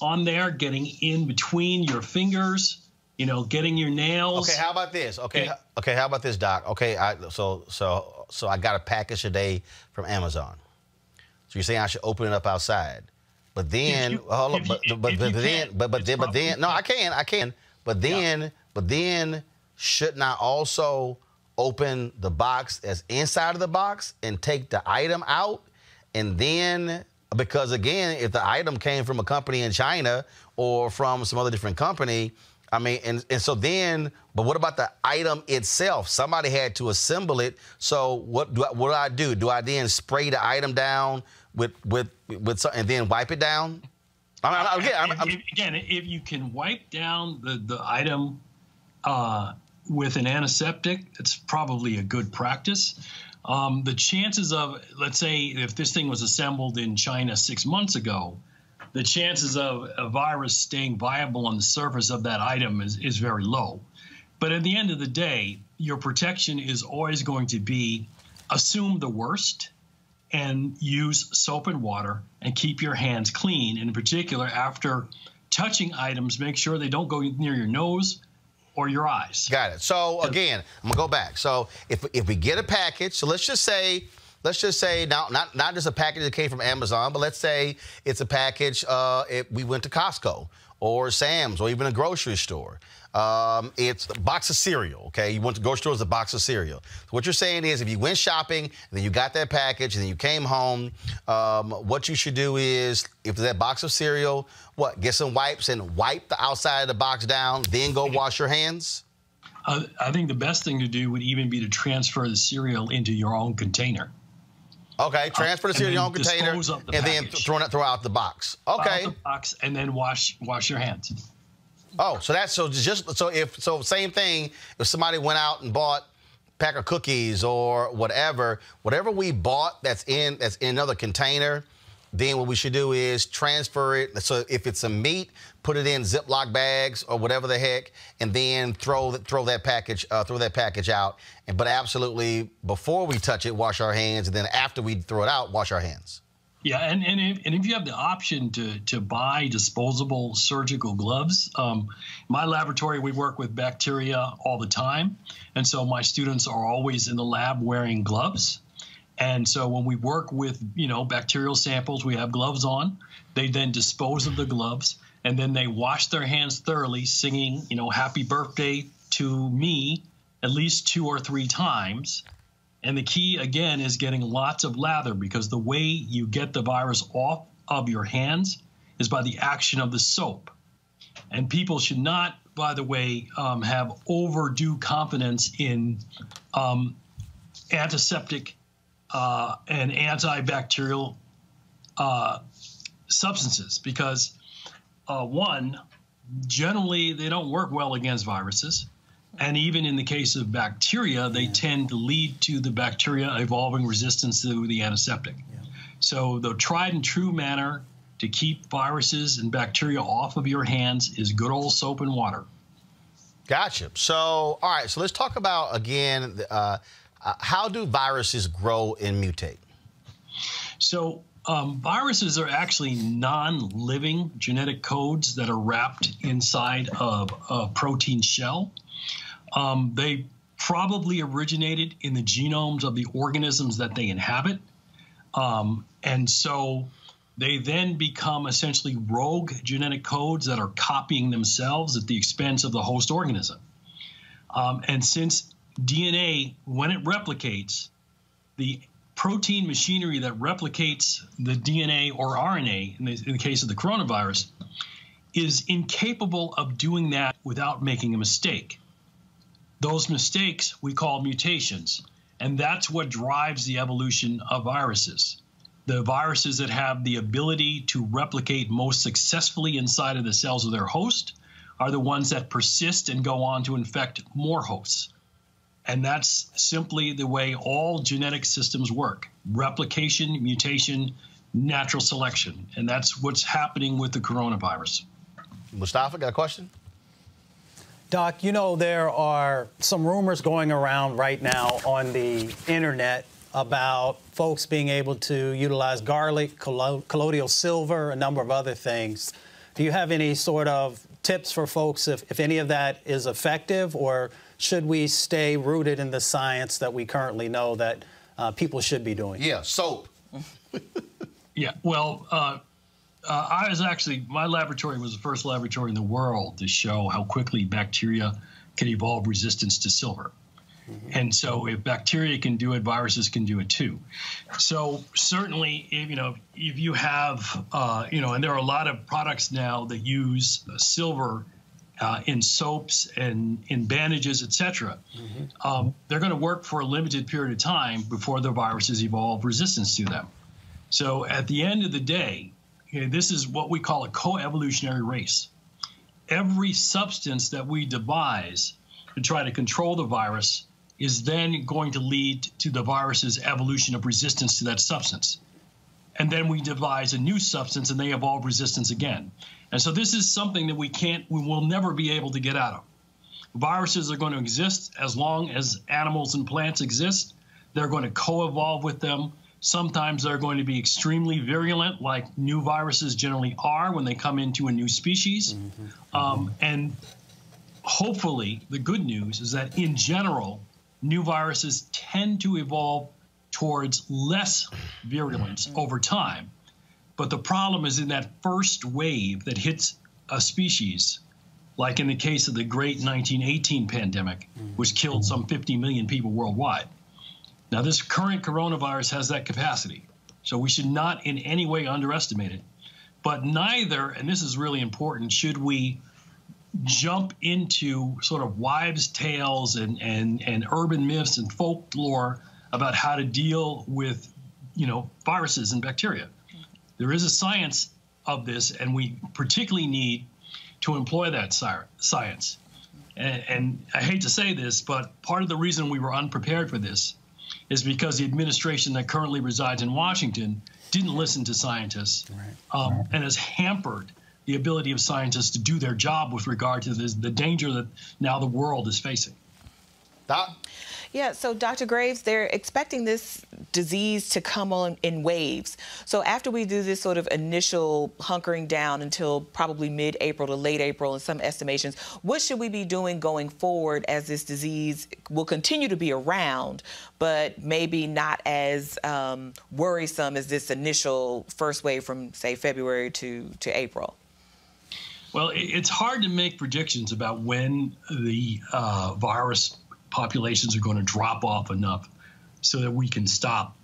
on there, getting in between your fingers, getting your nails. Okay, how about this? Okay, how about this, Doc? Okay, so I got a package today from Amazon. So you're saying I should open it up outside? But then, no, I can. But then, shouldn't I also open the box that's inside of the box and take the item out? And then, because again, if the item came from a company in China or from some other different company, I mean, and so then, but what about the item itself? Somebody had to assemble it. So what do I do? Do I then spray the item down with something and then wipe it down? Again, if you can wipe down the item with an antiseptic, it's probably a good practice. The chances of, let's say, if this thing was assembled in China 6 months ago, the chances of a virus staying viable on the surface of that item is very low. But at the end of the day, your protection is always going to be assume the worst and use soap and water and keep your hands clean. And in particular, after touching items, make sure they don't go near your nose, or your eyes. Got it. So again, I'm gonna go back. So if we get a package, so let's just say now not just a package that came from Amazon, but let's say it's a package. We went to Costco or Sam's or even a grocery store. It's a box of cereal, okay? You went to the grocery store, it's a box of cereal. So what you're saying is if you went shopping and then you got that package and then you came home, what you should do is, if that box of cereal, get some wipes and wipe the outside of the box down, then go wash your hands? I think the best thing to do would even be to transfer the cereal into your own container. Okay, transfer the cereal in your own container and then throw out the box. Okay. Out the box and then wash your hands. Oh, so same thing. If somebody went out and bought a pack of cookies or whatever we bought that's in another container, then what we should do is transfer it. So if it's some meat, put it in Ziploc bags or whatever the heck, and then throw that package out. But absolutely, before we touch it, wash our hands, and then after we throw it out, wash our hands. Yeah, and if you have the option to buy disposable surgical gloves, my laboratory, we work with bacteria all the time. And so my students are always in the lab wearing gloves. And so when we work with, bacterial samples, we have gloves on. They then dispose of the gloves, and then they wash their hands thoroughly, singing, happy birthday to me at least 2 or 3 times. And the key, again, is getting lots of lather, because the way you get the virus off of your hands is by the action of the soap. And people should not, by the way, have overdue confidence in antiseptic and antibacterial substances, because, one, generally they don't work well against viruses. And even in the case of bacteria, they tend to lead to the bacteria evolving resistance to the antiseptic. Yeah. So the tried and true manner to keep viruses and bacteria off of your hands is good old soap and water. Gotcha. So, all right, so let's talk about, again, how do viruses grow and mutate? So viruses are actually non-living genetic codes that are wrapped inside of a protein shell. They probably originated in the genomes of the organisms that they inhabit. And so they then become essentially rogue genetic codes that are copying themselves at the expense of the host organism. And since DNA, when it replicates, the protein machinery that replicates the DNA or RNA, in the case of the coronavirus, is incapable of doing that without making a mistake. Those mistakes we call mutations, and that's what drives the evolution of viruses. The viruses that have the ability to replicate most successfully inside of the cells of their host are the ones that persist and go on to infect more hosts. And that's simply the way all genetic systems work: replication, mutation, natural selection. And that's what's happening with the coronavirus. Mustafa, got a question? Doc, there are some rumors going around right now on the internet about folks being able to utilize garlic, colloidal silver, a number of other things. Do you have any sort of tips for folks if any of that is effective, or should we stay rooted in the science that we currently know that people should be doing? Yeah, soap. Yeah, well, my laboratory was the first laboratory in the world to show how quickly bacteria can evolve resistance to silver. Mm-hmm. And so if bacteria can do it, viruses can do it too. So certainly, if you have, and there are a lot of products now that use silver in soaps and in bandages, etc. Mm-hmm. They're going to work for a limited period of time before the viruses evolve resistance to them. So at the end of the day, this is what we call a co-evolutionary race. Every substance that we devise to try to control the virus is then going to lead to the virus's evolution of resistance to that substance. And then we devise a new substance and they evolve resistance again. And so this is something that we will never be able to get out of. Viruses are going to exist as long as animals and plants exist. They're going to co-evolve with them. Sometimes they're going to be extremely virulent, like new viruses generally are when they come into a new species. Mm-hmm. And hopefully, the good news is that in general, new viruses tend to evolve towards less virulence over time. But the problem is in that first wave that hits a species, like in the case of the great 1918 pandemic, which killed some 50 million people worldwide. Now, this current coronavirus has that capacity, so we should not in any way underestimate it. But neither, and this is really important, should we jump into sort of wives' tales and urban myths and folklore about how to deal with, viruses and bacteria. There is a science of this, and we particularly need to employ that science. And I hate to say this, but part of the reason we were unprepared for this is because the administration that currently resides in Washington didn't listen to scientists and has hampered the ability of scientists to do their job with regard to the danger that now the world is facing. Doc? Yeah, so Dr. Graves, they're expecting this disease to come on in waves. So after we do this sort of initial hunkering down until probably mid-April to late April in some estimations, what should we be doing going forward as this disease will continue to be around, but maybe not as worrisome as this initial first wave from, say, February to April? Well, it's hard to make predictions about when the virus populations are going to drop off enough so that we can stop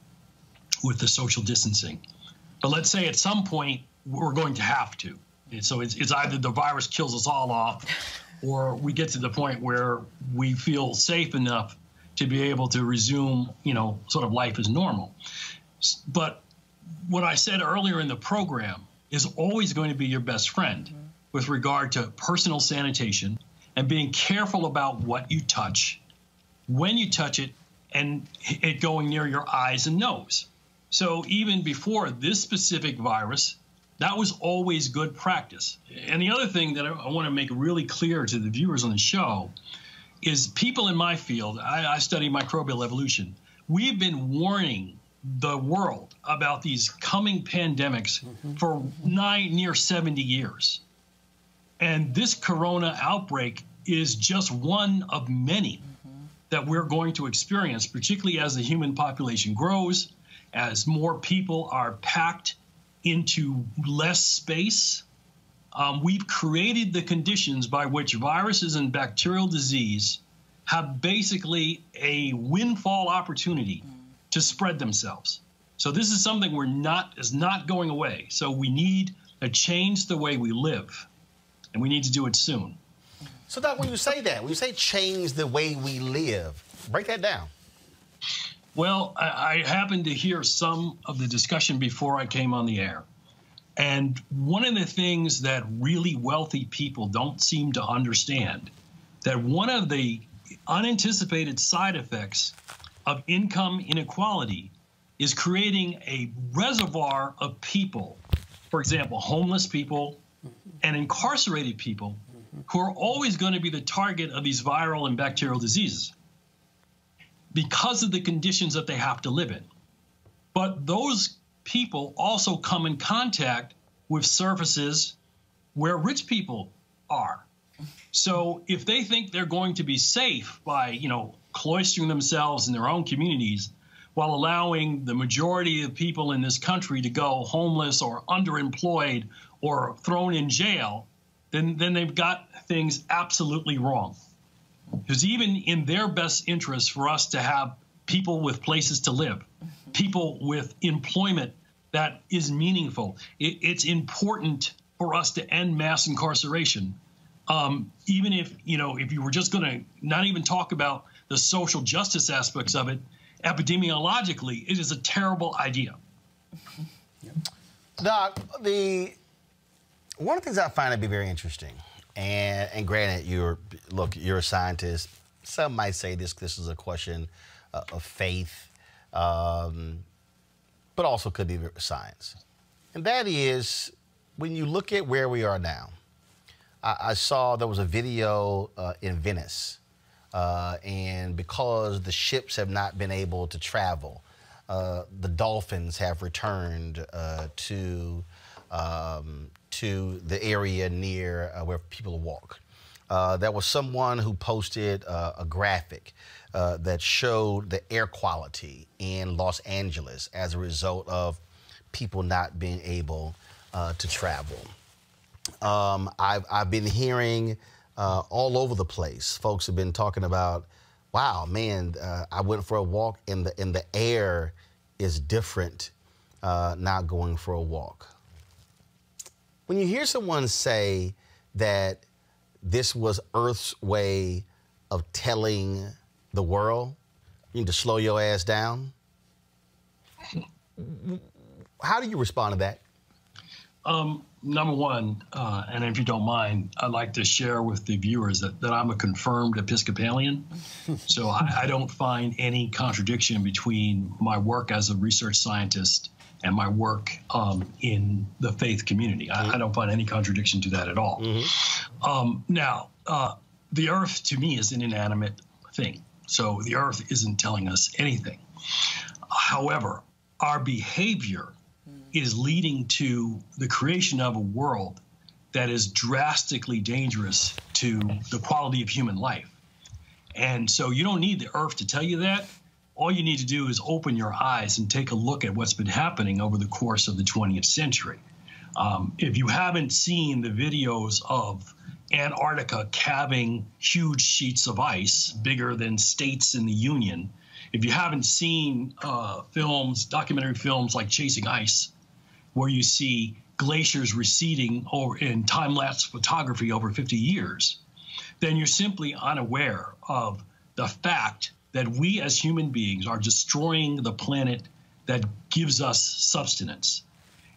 with the social distancing. But let's say at some point we're going to have to. And so it's either the virus kills us all off or we get to the point where we feel safe enough to be able to resume, sort of life as normal. But what I said earlier in the program is always going to be your best friend with regard to personal sanitation and being careful about what you touch, when you touch it, and it going near your eyes and nose. So even before this specific virus, that was always good practice. And the other thing that I want to make really clear to the viewers on the show is people in my field, I study microbial evolution, we've been warning the world about these coming pandemics for near 70 years. And this corona outbreak is just one of many that we're going to experience, particularly as the human population grows, as more people are packed into less space. We've created the conditions by which viruses and bacterial disease have basically a windfall opportunity to spread themselves. So this is something is not going away. So we need to change the way we live, and we need to do it soon. So, Doc, when you say that, when you say change the way we live, break that down. Well, I happened to hear some of the discussion before I came on the air. And one of the things that really wealthy people don't seem to understand, that one of the unanticipated side effects of income inequality is creating a reservoir of people, for example, homeless people and incarcerated people, who are always going to be the target of these viral and bacterial diseases because of the conditions that they have to live in. But those people also come in contact with surfaces where rich people are. So if they think they're going to be safe by, cloistering themselves in their own communities while allowing the majority of people in this country to go homeless or underemployed or thrown in jail, then they've got things absolutely wrong. Because even in their best interest for us to have people with places to live, people with employment that is meaningful, it's important for us to end mass incarceration. Even if you were just going to not even talk about the social justice aspects of it, epidemiologically, it is a terrible idea. Doc, one of the things I find to be very interesting, and granted, you're a scientist. Some might say this is a question of faith, but also could be science. And that is, when you look at where we are now, I saw there was a video in Venice, and because the ships have not been able to travel, the dolphins have returned to the area near where people walk. there was someone who posted a graphic that showed the air quality in Los Angeles as a result of people not being able to travel. I've been hearing all over the place. Folks have been talking about, wow, man, I went for a walk and the air is different not going for a walk. When you hear someone say that this was Earth's way of telling the world, you need to slow your ass down, how do you respond to that? Number one, and if you don't mind, I'd like to share with the viewers that I'm a confirmed Episcopalian. So I don't find any contradiction between my work as a research scientist and my work in the faith community. I don't find any contradiction to that at all. Now, the earth to me is an inanimate thing. So the earth isn't telling us anything. However, our behavior is leading to the creation of a world that is drastically dangerous to the quality of human life. And so you don't need the earth to tell you that. All you need to do is open your eyes and take a look at what's been happening over the course of the 20th century. If you haven't seen the videos of Antarctica calving huge sheets of ice bigger than states in the Union, if you haven't seen documentary films like Chasing Ice, where you see glaciers receding over in time-lapse photography over 50 years, then you're simply unaware of the fact that we as human beings are destroying the planet that gives us subsistence.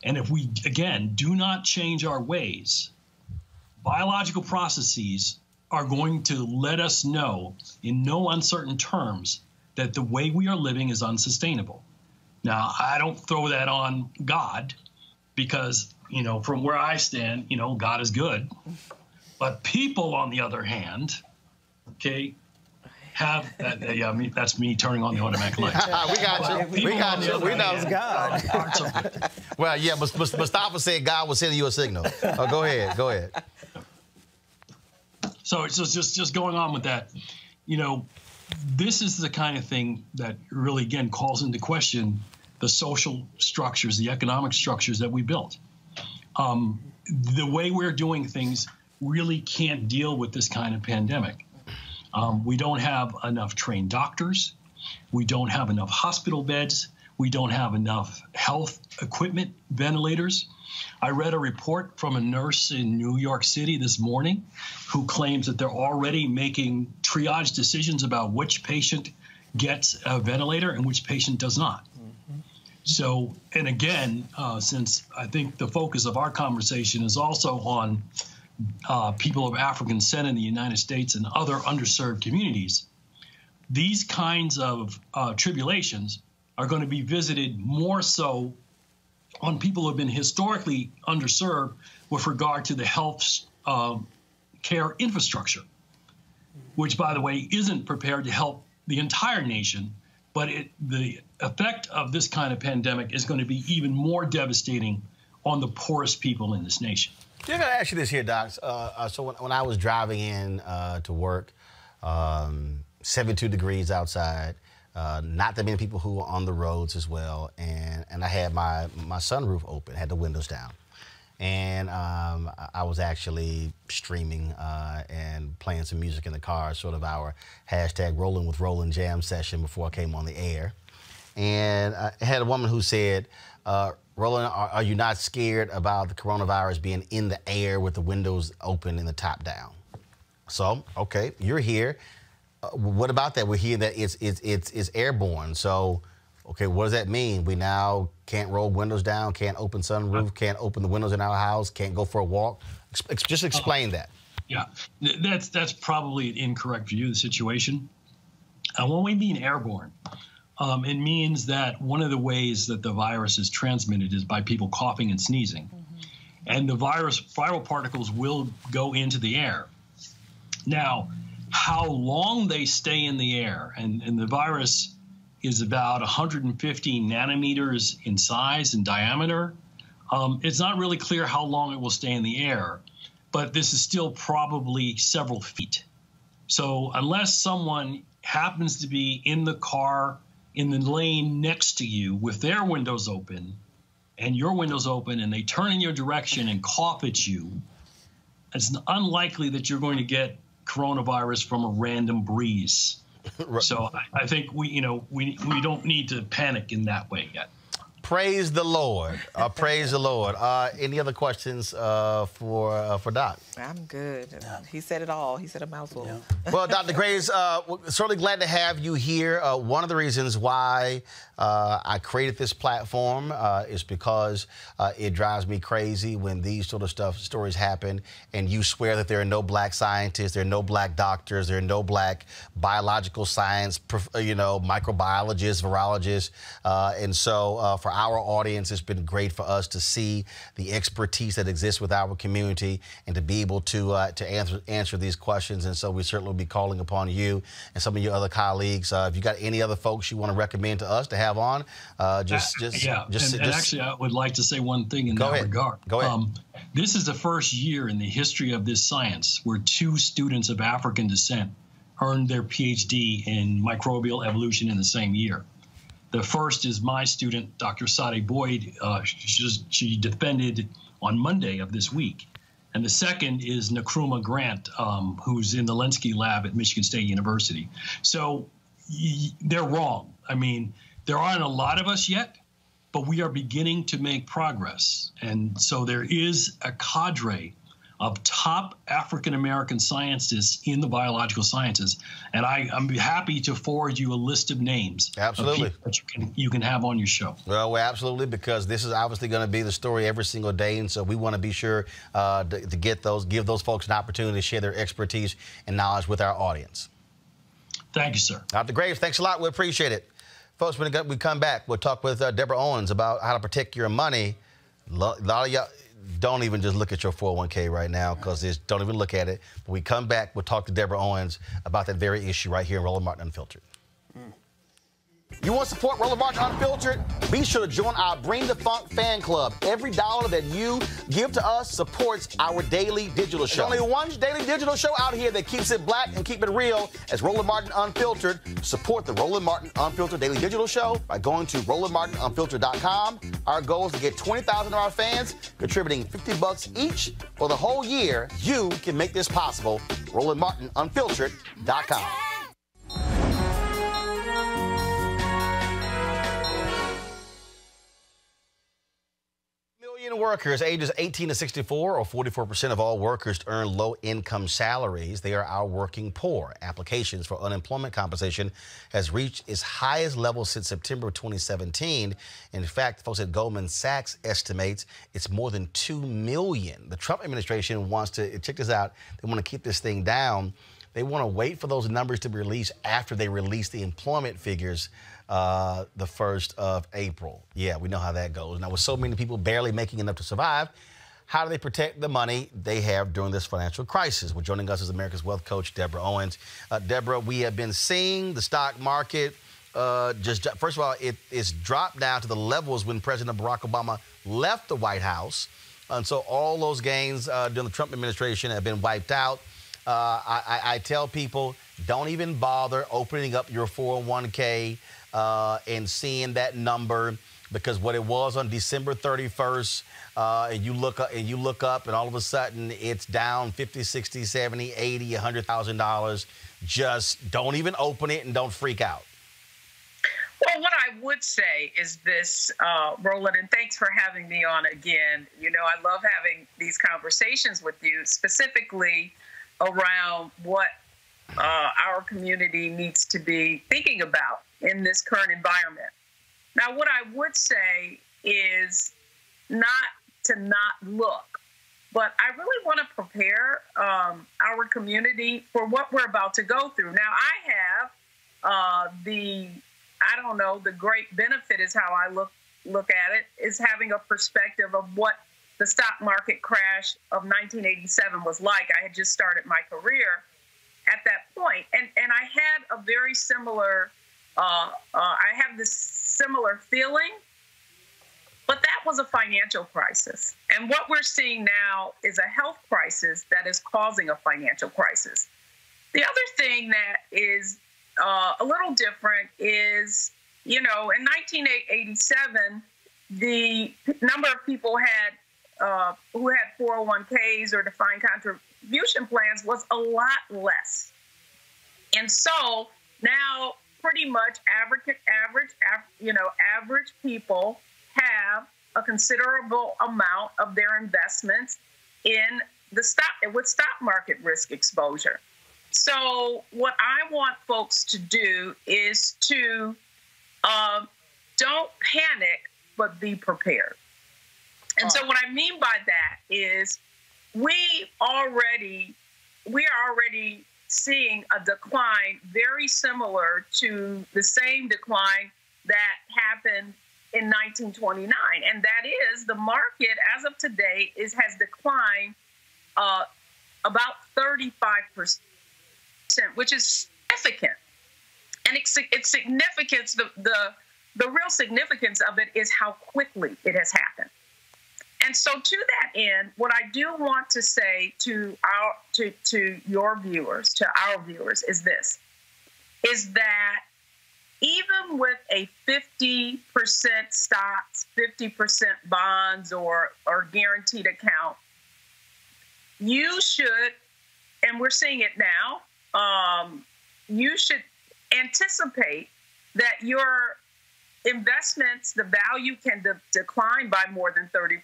And if we, again, do not change our ways, biological processes are going to let us know in no uncertain terms that the way we are living is unsustainable. Now, I don't throw that on God because, from where I stand, God is good. But people, on the other hand, have that. That's me turning on the automatic light. We got you. We got you. We know it's God. Well, yeah, Mustafa said God was sending you a signal. Oh, go ahead. Go ahead. So it's just going on with that. This is the kind of thing that really, again, calls into question the social structures, the economic structures that we built. The way we're doing things really can't deal with this kind of pandemic. We don't have enough trained doctors. We don't have enough hospital beds. We don't have enough health equipment, ventilators. I read a report from a nurse in New York City this morning who claims that they're already making triage decisions about which patient gets a ventilator and which patient does not. So, and again, since I think the focus of our conversation is also on people of African descent in the United States and other underserved communities, these kinds of tribulations are going to be visited more so on people who have been historically underserved with regard to the health care infrastructure, which, by the way, isn't prepared to help the entire nation. But the effect of this kind of pandemic is going to be even more devastating on the poorest people in this nation. I'm going to ask you this here, Doc. So when I was driving in to work, 72 degrees outside, not that many people who were on the roads as well, and I had my sunroof open, had the windows down. And I was actually streaming and playing some music in the car, sort of our hashtag Rolling with Roland jam session before I came on the air. And I had a woman who said, Roland, are you not scared about the coronavirus being in the air with the windows open and the top down? So, okay, you're here. What about that? We're hearing that it's airborne. So, okay, what does that mean? We now can't roll windows down, can't open sunroof, can't open the windows in our house, can't go for a walk. Just explain that. Yeah, that's probably an incorrect view of the situation. When we mean airborne, it means that one of the ways that the virus is transmitted is by people coughing and sneezing. And the viral particles will go into the air. Now, how long they stay in the air, and the virus is about 150 nanometers in size and diameter. It's not really clear how long it will stay in the air, but this is still probably several feet. So unless someone happens to be in the car in the lane next to you with their windows open and your windows open and they turn in your direction and cough at you, it's unlikely that you're going to get coronavirus from a random breeze. So I think we don't need to panic in that way yet. Praise the Lord. Praise the Lord. Any other questions for Doc? I'm good. He said it all. He said a mouthful. Yeah. Well, Dr. Graves, certainly glad to have you here. One of the reasons why I created this platform is because it drives me crazy when these sort of stories happen and you swear that there are no black scientists, there are no black doctors, there are no black biological science, microbiologists, virologists. And so for our audience, it's been great for us to see the expertise that exists with our community and to be able to answer these questions. And so we certainly will be calling upon you and some of your other colleagues. If you got any other folks you want to recommend to us to have on, actually, I would like to say one thing in that regard. Go ahead. This is the first year in the history of this science where 2 students of African descent earned their PhD in microbial evolution in the same year. The first is my student, Dr. Sade Boyd. She defended on Monday of this week. And the second is Nkrumah Grant, who's in the Lenski lab at Michigan State University. So they're wrong. I mean, there aren't a lot of us yet, but we are beginning to make progress. And so there is a cadre of top African-American scientists in the biological sciences. And I'm happy to forward you a list of names. Absolutely. Of people that you can have on your show. Well, absolutely, because this is obviously going to be the story every single day. And so we want to be sure to give those folks an opportunity to share their expertise and knowledge with our audience. Thank you, sir. Dr. Graves, thanks a lot. We appreciate it. Folks, when we come back, we'll talk with Deborah Owens about how to protect your money. A lot of y'all don't even just look at your 401k right now, because don't even look at it. When we come back, we'll talk to Deborah Owens about that very issue right here in Roland Martin Unfiltered. You want to support Roland Martin Unfiltered? Be sure to join our Bring the Funk fan club. Every dollar that you give to us supports our daily digital show. There's only one daily digital show out here that keeps it black and keep it real as Roland Martin Unfiltered. Support the Roland Martin Unfiltered daily digital show by going to RolandMartinUnfiltered.com. Our goal is to get 20,000 of our fans contributing $50 each for the whole year. You can make this possible. RolandMartinUnfiltered.com. Workers ages 18 to 64, or 44% of all workers, earn low-income salaries. They are our working poor. Applications for unemployment compensation has reached its highest level since September of 2017. In fact, folks at Goldman Sachs estimates it's more than 2 million. The Trump administration wants to, check this out, they want to keep this thing down. They want to wait for those numbers to be released after they release the employment figures the 1st of April. Yeah, we know how that goes. Now, with so many people barely making enough to survive, how do they protect the money they have during this financial crisis? Well, joining us is America's Wealth Coach, Deborah Owens. Deborah, we have been seeing the stock market first of all, it's dropped down to the levels when President Barack Obama left the White House. And so all those gains during the Trump administration have been wiped out. I tell people, don't even bother opening up your 401k and seeing that number, because what it was on December 31st, and you look up and all of a sudden it's down 50, 60, 70, 80, $100,000. Just don't even open it and don't freak out. Well, what I would say is this, Roland, and thanks for having me on again. You know, I love having these conversations with you, specifically around what our community needs to be thinking about in this current environment. Now, what I would say is not to not look, but I really want to prepare our community for what we're about to go through. Now, I have the great benefit is how I look at it, is having a perspective of what the stock market crash of 1987 was like. I had just started my career at that point, and I had a very similar, I have this similar feeling But that was a financial crisis. And what we're seeing now is a health crisis that is causing a financial crisis. The other thing that is a little different is, you know, in 1987, the number of people who had 401ks or defined contribution plans was a lot less. And so now pretty much average people have a considerable amount of their investments in with stock market risk exposure. So what I want folks to do is to don't panic, but be prepared. And so what I mean by that is we are already seeing a decline very similar to the same decline that happened in 1929. And that is the market as of today has declined about 35%, which is significant. And its significance, the real significance of it is how quickly it has happened. And so to that end, what I do want to say to your viewers, to our viewers, is this, is that even with a 50% stocks, 50% bonds or guaranteed account, you should, and we're seeing it now, you should anticipate that your investments, the value can decline by more than 30%.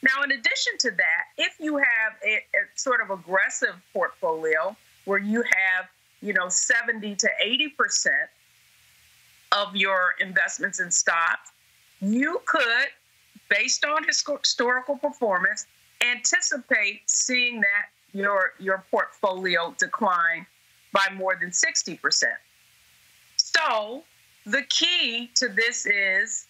Now, in addition to that, if you have a sort of aggressive portfolio where you have, 70 to 80% of your investments in stocks, you could, based on historical performance, anticipate seeing that your portfolio decline by more than 60%. So the key to this is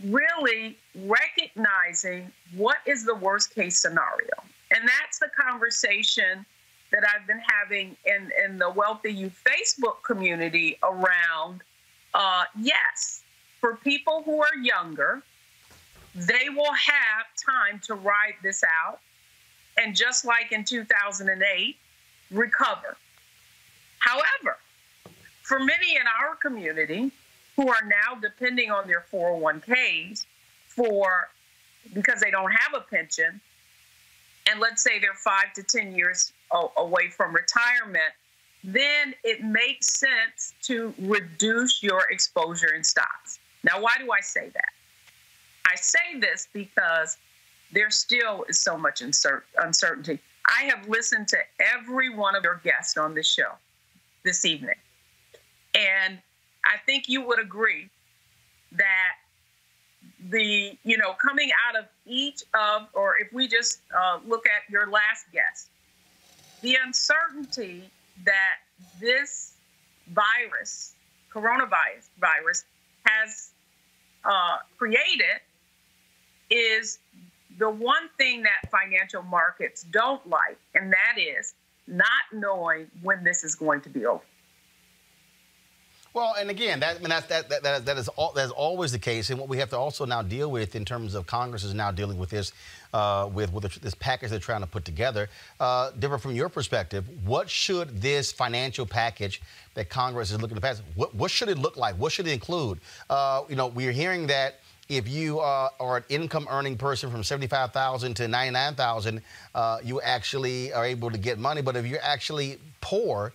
really recognizing what is the worst case scenario. And that's the conversation that I've been having in the Wealthy Youth Facebook community around, yes, for people who are younger, they will have time to ride this out. And just like in 2008, recover. However, for many in our community who are now depending on their 401ks because they don't have a pension, and let's say they're 5 to 10 years away from retirement, then it makes sense to reduce your exposure in stocks. Now, why do I say that? I say this because there still is so much uncertainty. I have listened to every one of your guests on this show this evening. And I think you would agree that coming out of or if we just look at your last guest, the uncertainty that this coronavirus has created is the one thing that financial markets don't like, and that is not knowing when this is going to be over. Well, and again, that is always the case, and what we have to also now deal with in terms of Congress is now dealing with this, with this package they're trying to put together. Different from your perspective, what should this financial package that Congress is looking to pass, what should it look like? What should it include? We're hearing that if you are an income-earning person from $75,000 to $99,000, you actually are able to get money. But if you're actually poor,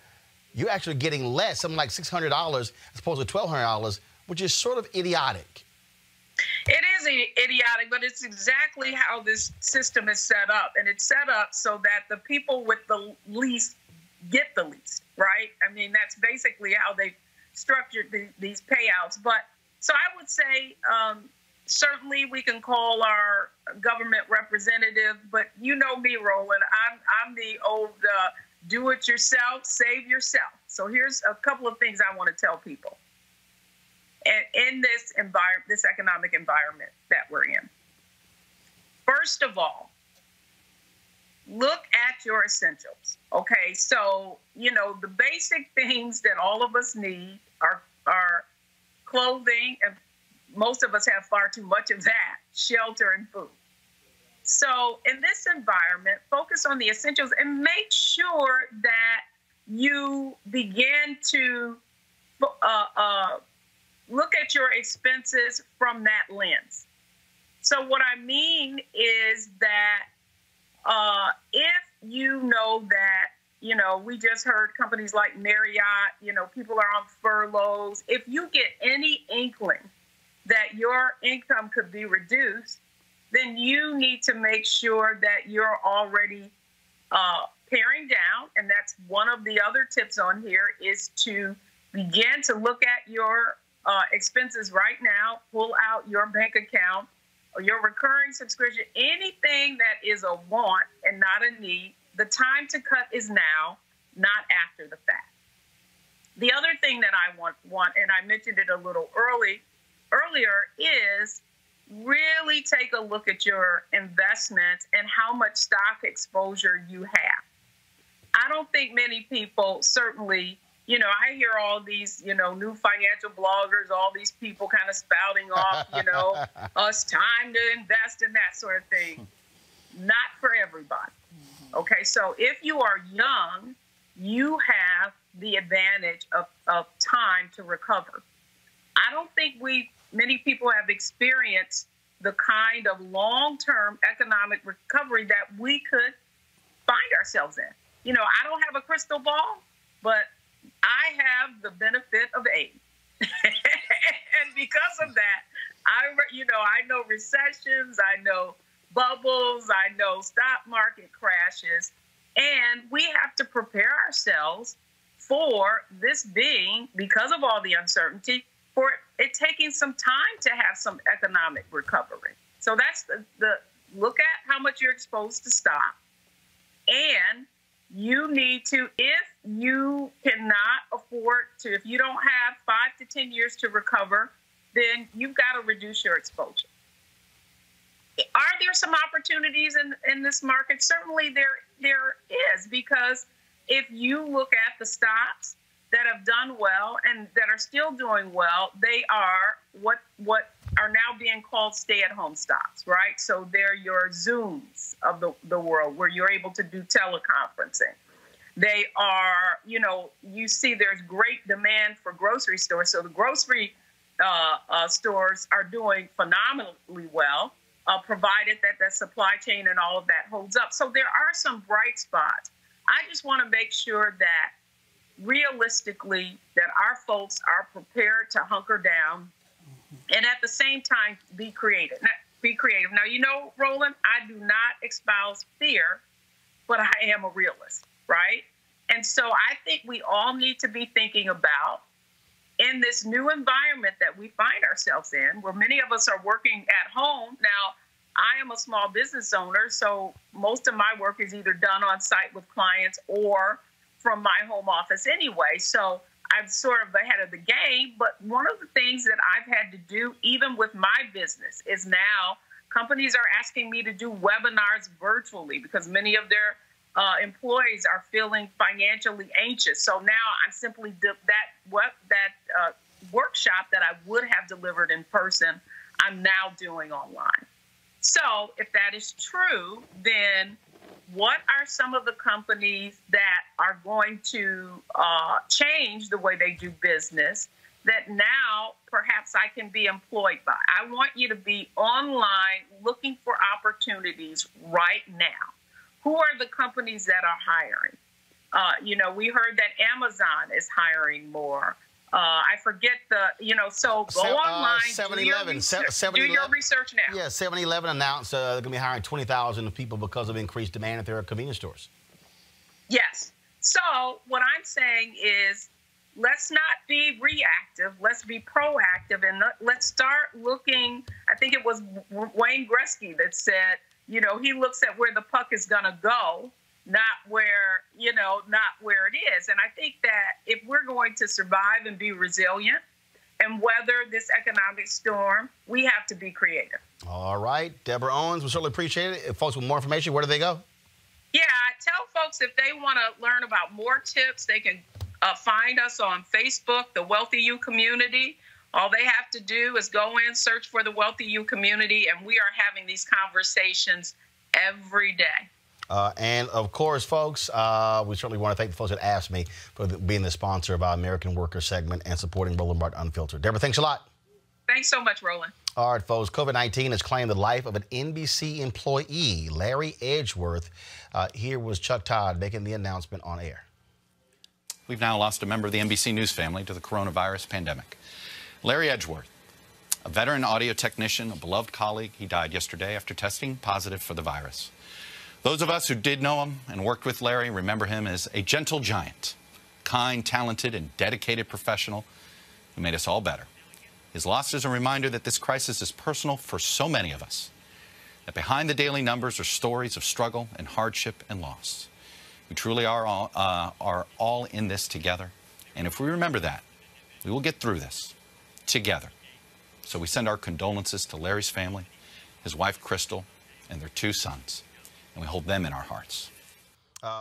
you're actually getting less, something like $600 as opposed to $1,200, which is sort of idiotic. It is idiotic, but it's exactly how this system is set up. And it's set up so that the people with the least get the least, right? I mean, that's basically how they structured these payouts. But so I would say certainly we can call our government representative, but you know me, Roland. I'm the old do it yourself, save yourself. So here's a couple of things I want to tell people. And in this economic environment that we're in. First of all, look at your essentials. Okay, so the basic things that all of us need are clothing and most of us have far too much of that, shelter and food. So in this environment, focus on the essentials and make sure that you begin to look at your expenses from that lens. So what I mean is that if you know that, you know, we just heard companies like Marriott, you know, people are on furloughs. If you get any inkling that your income could be reduced, then you need to make sure that you're already paring down. And that's one of the other tips on here, is to begin to look at your expenses right now, pull out your bank account or your recurring subscription, anything that is a want and not a need. The time to cut is now, not after the fact. The other thing that I want, and I mentioned it a little earlier, is really take a look at your investments and how much stock exposure you have. I don't think many people, certainly, you know, I hear all these, you know, new financial bloggers, all these people kind of spouting off, you know, it's time to invest in that sort of thing. Not for everybody. Okay, so if you are young, you have the advantage of time to recover. I don't think many people have experienced the kind of long-term economic recovery that we could find ourselves in. You know, I don't have a crystal ball, but I have the benefit of age. And because of that, I know recessions, I know bubbles, I know stock market crashes, and we have to prepare ourselves for this being, because of all the uncertainty, for it taking some time to have some economic recovery. So that's the look at how much you're exposed to stock, and you need to, if you cannot afford to, if you don't have 5 to 10 years to recover, then you've got to reduce your exposure. Are there some opportunities in this market? Certainly there is, because if you look at the stocks that have done well and that are still doing well, they are what are now being called stay-at-home stocks, right? So they're your Zooms of the world, where you're able to do teleconferencing. They are, you know, you see there's great demand for grocery stores. So the grocery stores are doing phenomenally well, provided that the supply chain and all of that holds up. So there are some bright spots. I just want to make sure that realistically that our folks are prepared to hunker down and at the same time be creative. Now, you know, Roland, I do not espouse fear, but I am a realist, right? And so I think we all need to be thinking about, in this new environment that we find ourselves in, where many of us are working at home. Now, I am a small business owner, so most of my work is either done on site with clients or from my home office anyway. So I'm sort of ahead of the game. But one of the things that I've had to do, even with my business, is now companies are asking me to do webinars virtually because many of their employees are feeling financially anxious. So now I'm simply that workshop that I would have delivered in person, I'm now doing online. So if that is true, then what are some of the companies that are going to change the way they do business that now perhaps I can be employed by? I want you to be online looking for opportunities right now. Who are the companies that are hiring? You know, we heard that Amazon is hiring more. I forget so go online, 7-Eleven. Do your research now. Yeah, 7-Eleven announced they're going to be hiring 20,000 people because of increased demand at their convenience stores. Yes. So what I'm saying is, let's not be reactive. Let's be proactive, and let's start looking. I think it was Wayne Gretzky that said, you know, he looks at where the puck is going to go, not where it is. And I think that if we're going to survive and be resilient and weather this economic storm, we have to be creative. All right. Deborah Owens, we certainly appreciate it. If folks want more information, where do they go? Yeah, I tell folks if they want to learn about more tips, they can find us on Facebook, the Wealthy You Community, All they have to do is go in, search for the Wealthy You community, and we are having these conversations every day. And, of course, folks, we certainly want to thank the folks at AFSCME for being the sponsor of our American Worker segment and supporting Roland Martin Unfiltered. Deborah, thanks a lot. Thanks so much, Roland. All right, folks, COVID-19 has claimed the life of an NBC employee, Larry Edgeworth. Here was Chuck Todd making the announcement on air. We've now lost a member of the NBC News family to the coronavirus pandemic. Larry Edgeworth, a veteran audio technician, a beloved colleague, he died yesterday after testing positive for the virus. Those of us who did know him and worked with Larry remember him as a gentle giant, kind, talented, and dedicated professional who made us all better. His loss is a reminder that this crisis is personal for so many of us, that behind the daily numbers are stories of struggle and hardship and loss. We truly are all in this together, and if we remember that, we will get through this together. So we send our condolences to Larry's family, his wife Crystal, and their 2 sons, and we hold them in our hearts.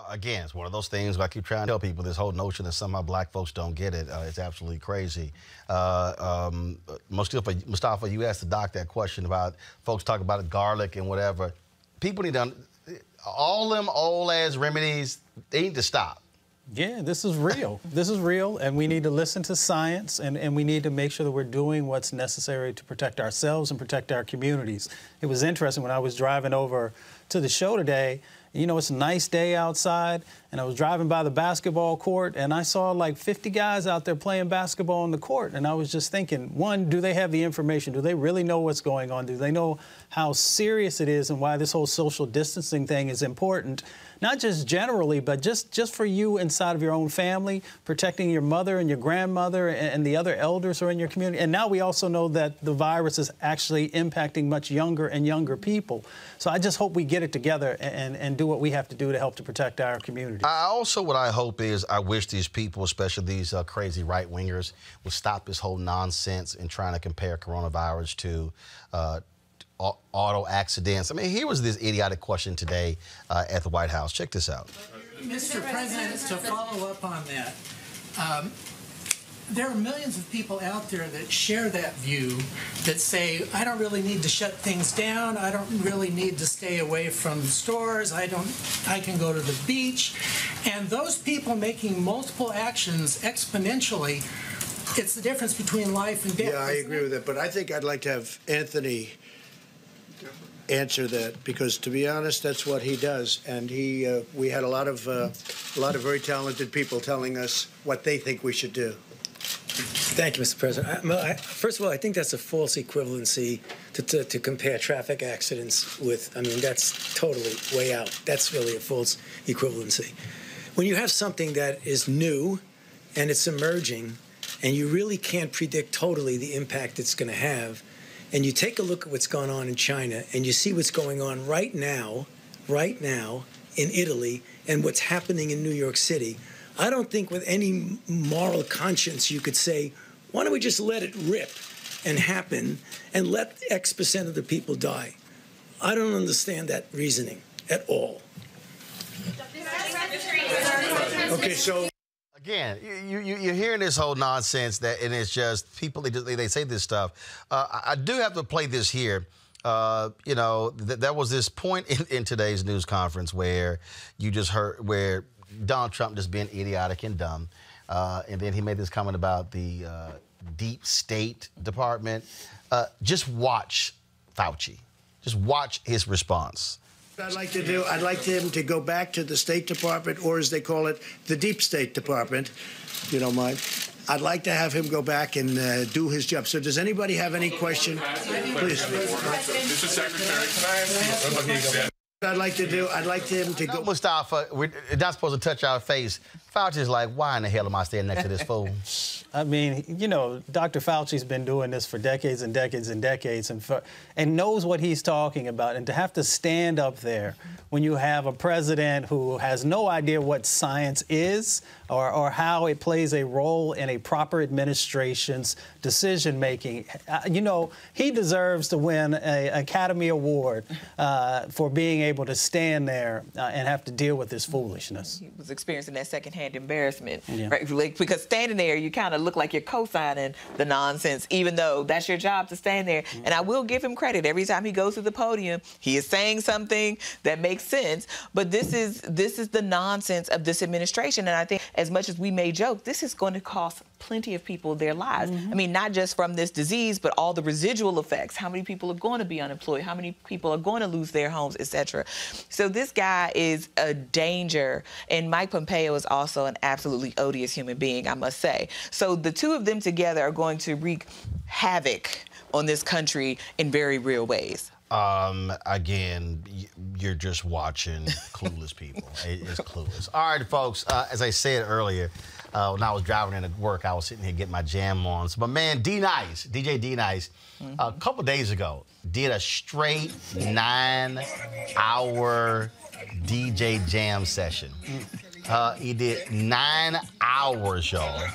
Again, it's one of those things where I keep trying to tell people this whole notion that somehow black folks don't get it. It's absolutely crazy. Mustafa, you asked the doc that question about folks talking about garlic and whatever. People need to, all them old-ass remedies, they need to stop. Yeah, this is real. This is real, and we need to listen to science, and we need to make sure that we're doing what's necessary to protect ourselves and protect our communities. It was interesting when I was driving over to the show today. You know, it's a nice day outside, and I was driving by the basketball court, and I saw like 50 guys out there playing basketball on the court, and I was just thinking, one, do they have the information? Do they really know what's going on? Do they know how serious it is and why this whole social distancing thing is important? Not just generally, but just for you inside of your own family, protecting your mother and your grandmother and the other elders who are in your community. And now we also know that the virus is actually impacting much younger and younger people. So I just hope we get it together and do what we have to do to help to protect our community. What I hope is, I wish these people, especially these crazy right-wingers, would stop this whole nonsense in trying to compare coronavirus to auto accidents. I mean, here was this idiotic question today at the White House. Check this out. Mr. President, to follow up on that, there are millions of people out there that share that view, that say, I don't really need to shut things down. I don't really need to stay away from stores. I can go to the beach. And those people making multiple actions exponentially, it's the difference between life and death. Yeah, I agree with that. But I think I'd like to have Anthony answer that, because to be honest, that's what he does. And we had a lot of very talented people telling us what they think we should do. Thank you, Mr. President. First of all, I think that's a false equivalency to compare traffic accidents with. I mean, that's totally way out. That's really a false equivalency. When you have something that is new and it's emerging, and you really can't predict totally the impact it's going to have, and you take a look at what's going on in China, and you see what's going on right now in Italy, and what's happening in New York City, I don't think with any moral conscience you could say, why don't we just let it rip and happen and let X% of the people die? I don't understand that reasoning at all. Okay, so again, you're hearing this whole nonsense and it's just people, they say this stuff. I do have to play this here. You know, there was this point in today's news conference where you just heard where Donald Trump just being idiotic and dumb. And then he made this comment about the deep state department. Just watch Fauci. Just watch his response. What I'd like to do, I'd like him to go back to the State Department, or as they call it, the Deep State Department, if you don't mind. I'd like to have him go back and do his job. So does anybody have any question? Please. Mr. Secretary, can I ask you? I'd like him to go. Mustafa, we're not supposed to touch our face. Fauci's like, why in the hell am I standing next to this fool? I mean, you know, Dr. Fauci's been doing this for decades and decades and decades and knows what he's talking about. And to have to stand up there when you have a president who has no idea what science is or how it plays a role in a proper administration's decision-making, you know, he deserves to win an Academy Award for being able to stand there and have to deal with this foolishness. He was experiencing that secondhand secondhand embarrassment, right? Like, because standing there, you kind of look like you're co-signing the nonsense, even though that's your job to stand there. And I will give him credit. Every time he goes to the podium, he is saying something that makes sense. But this is the nonsense of this administration. And I think, as much as we may joke, this is going to cost plenty of people their lives. I mean, not just from this disease, but all the residual effects. How many people are going to be unemployed? How many people are going to lose their homes, etc. So this guy is a danger. And Mike Pompeo is also an absolutely odious human being, I must say. So the two of them together are going to wreak havoc on this country in very real ways. Again, you're just watching clueless people. It's clueless. All right, folks, as I said earlier, when I was driving into work, I was sitting here getting my jam on. So my man D-Nice, DJ D-Nice, a couple days ago, did a straight 9-hour DJ jam session. He did 9 hours, y'all.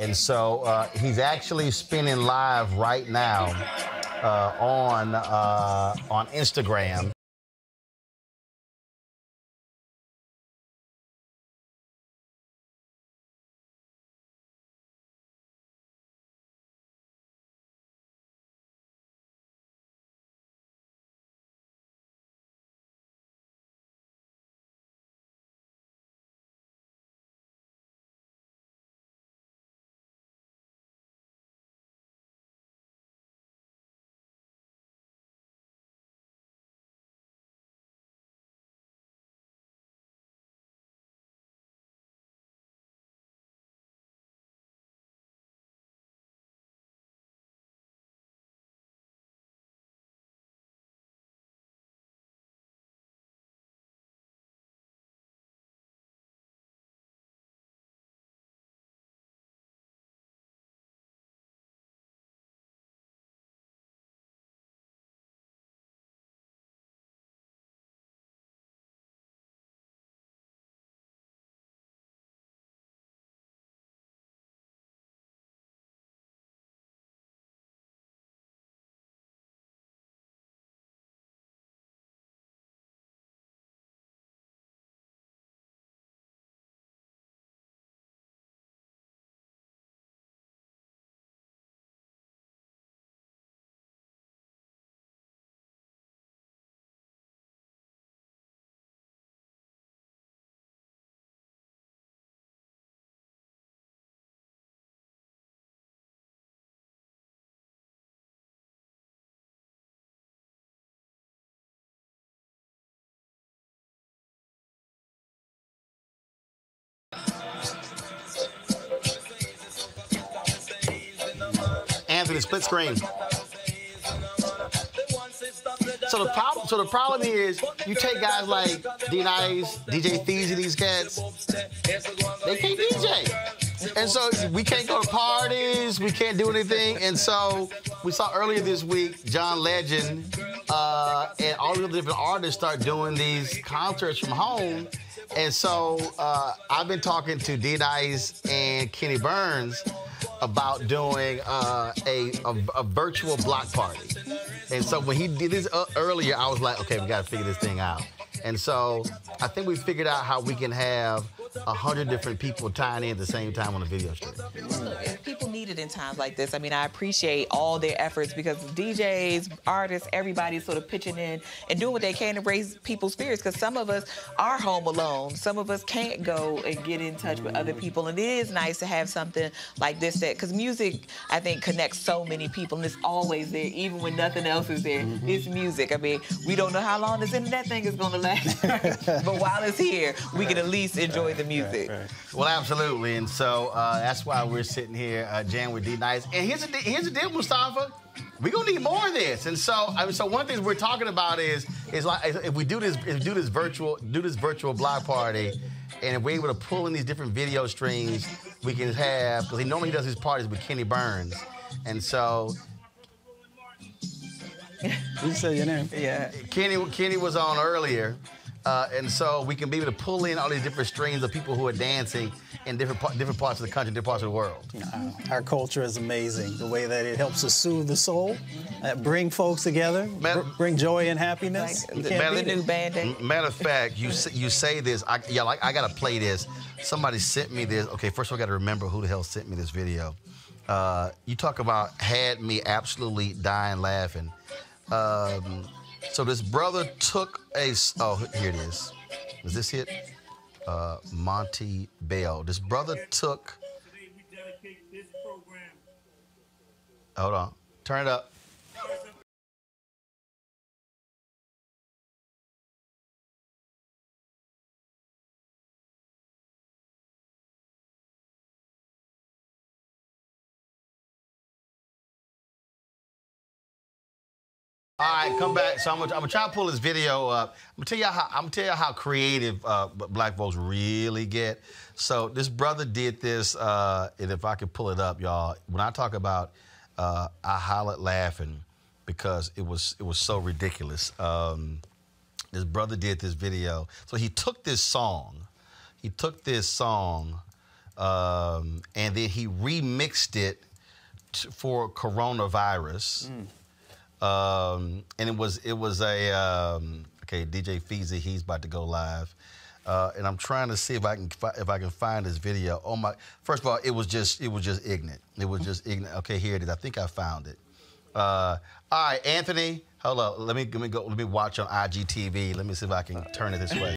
And so he's actually spinning live right now on Instagram. Anthony, split screen. So the problem is, you take guys like D-Nice, DJ Theezy, these cats, they can't DJ. And so we can't go to parties, we can't do anything. And so we saw earlier this week, John Legend and all the different artists start doing these concerts from home. And so I've been talking to D-Nice and Kenny Burns about doing a virtual block party. And so when he did this earlier, I was like, okay, we got to figure this thing out. And so I think we figured out how we can have 100 different people tying in at the same time on a video stream. Look, people need it in times like this. I mean, I appreciate all their efforts because DJs, artists, everybody's sort of pitching in and doing what they can to raise people's spirits, because some of us are home alone. Some of us can't go and get in touch with other people. And it is nice to have something like this, because music, I think, connects so many people, and it's always there, even when nothing else is there. It's music. I mean, we don't know how long this internet thing is going to last, but while it's here, we can at least enjoy the music. Right. Well, absolutely. And so that's why we're sitting here jamming with D-Nice. And here's the deal, Mustafa. We're gonna need more of this. And so, so one of the things we're talking about is like, if we do this virtual block party, and if we're able to pull in these different video streams, we can have, because he normally does his parties with Kenny Burns, and so. You said your name. Yeah. Kenny was on earlier. And so we can be able to pull in all these different streams of people who are dancing in different parts of the country, different parts of the world. Our culture is amazing. The way that it helps us soothe the soul, bring folks together, bring joy and happiness. Matter of fact, you say this. I got to play this. Somebody sent me this. Okay, first of all, I got to remember who the hell sent me this video. You talk about had me absolutely dying laughing. So this brother took a... Oh, here it is. Is this it? Monty Bell. This brother took... Hold on. Turn it up. All right, come back. So I'm gonna try to pull this video up. I'm gonna tell you how creative black folks really get. So this brother did this, and if I could pull it up, y'all. When I talk about, I hollered laughing because it was so ridiculous. This brother did this video. So he took this song, and then he remixed it for coronavirus. And it was a okay, DJ Feezy, he's about to go live, and I'm trying to see if I can find this video. Oh my! First of all, it was just ignorant. It was just ignorant. Okay, here it is. I think I found it. All right, Anthony, hold on. Let me watch on IGTV. Let me see if I can turn it this way.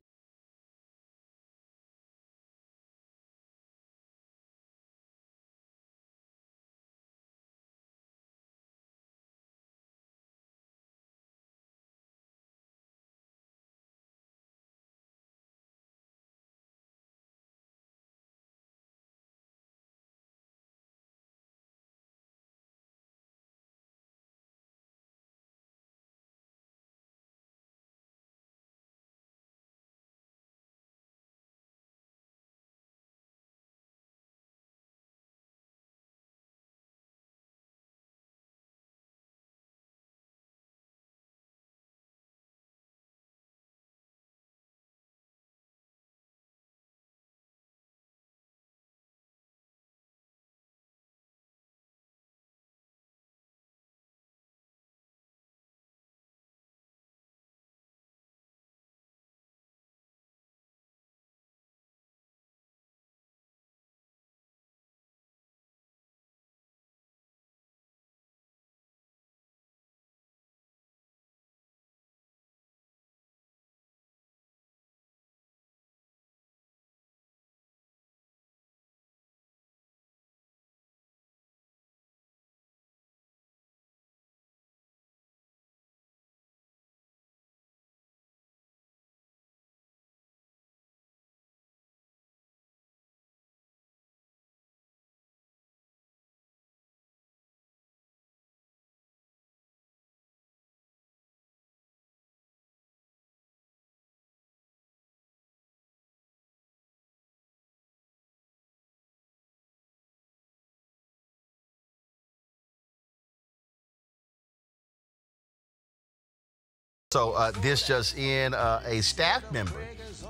So this just in, a staff member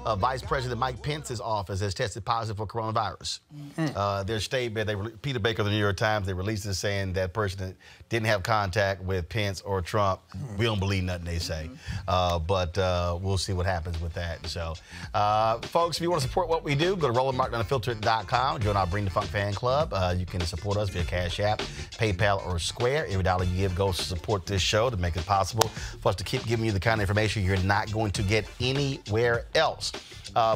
of Vice President Mike Pence's office has tested positive for coronavirus. Their statement, Peter Baker of the New York Times, they released it saying that person didn't have contact with Pence or Trump. We don't believe nothing they say, but we'll see what happens with that. So, folks, if you want to support what we do, go to RolandMartinUnfiltered.com. Join our Bring the Funk fan club. You can support us via Cash App, PayPal, or Square. Every dollar you give goes to support this show to make it possible for us to keep giving you the kind of information you're not going to get anywhere else.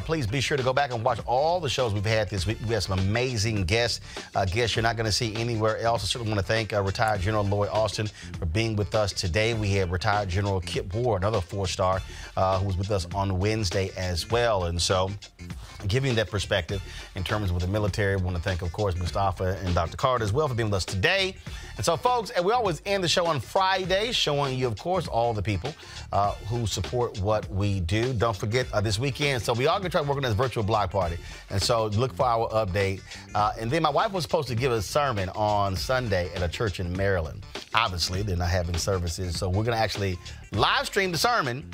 Please be sure to go back and watch all the shows we've had this week. We have some amazing guests you're not going to see anywhere else. I certainly want to thank retired General Lloyd Austin for being with us today. We had retired General Kip Ward, another 4-star, who was with us on Wednesday as well. And so, giving that perspective in terms of the military, we want to thank, of course, Mustafa and Dr. Carter as well for being with us today. And so, folks, and we always end the show on Friday, showing you, of course, all the people who support what we do. Don't forget this weekend. So we are going to try to work on this virtual block party. And so look for our update. And then my wife was supposed to give a sermon on Sunday at a church in Maryland. Obviously, they're not having services. So we're going to actually live stream the sermon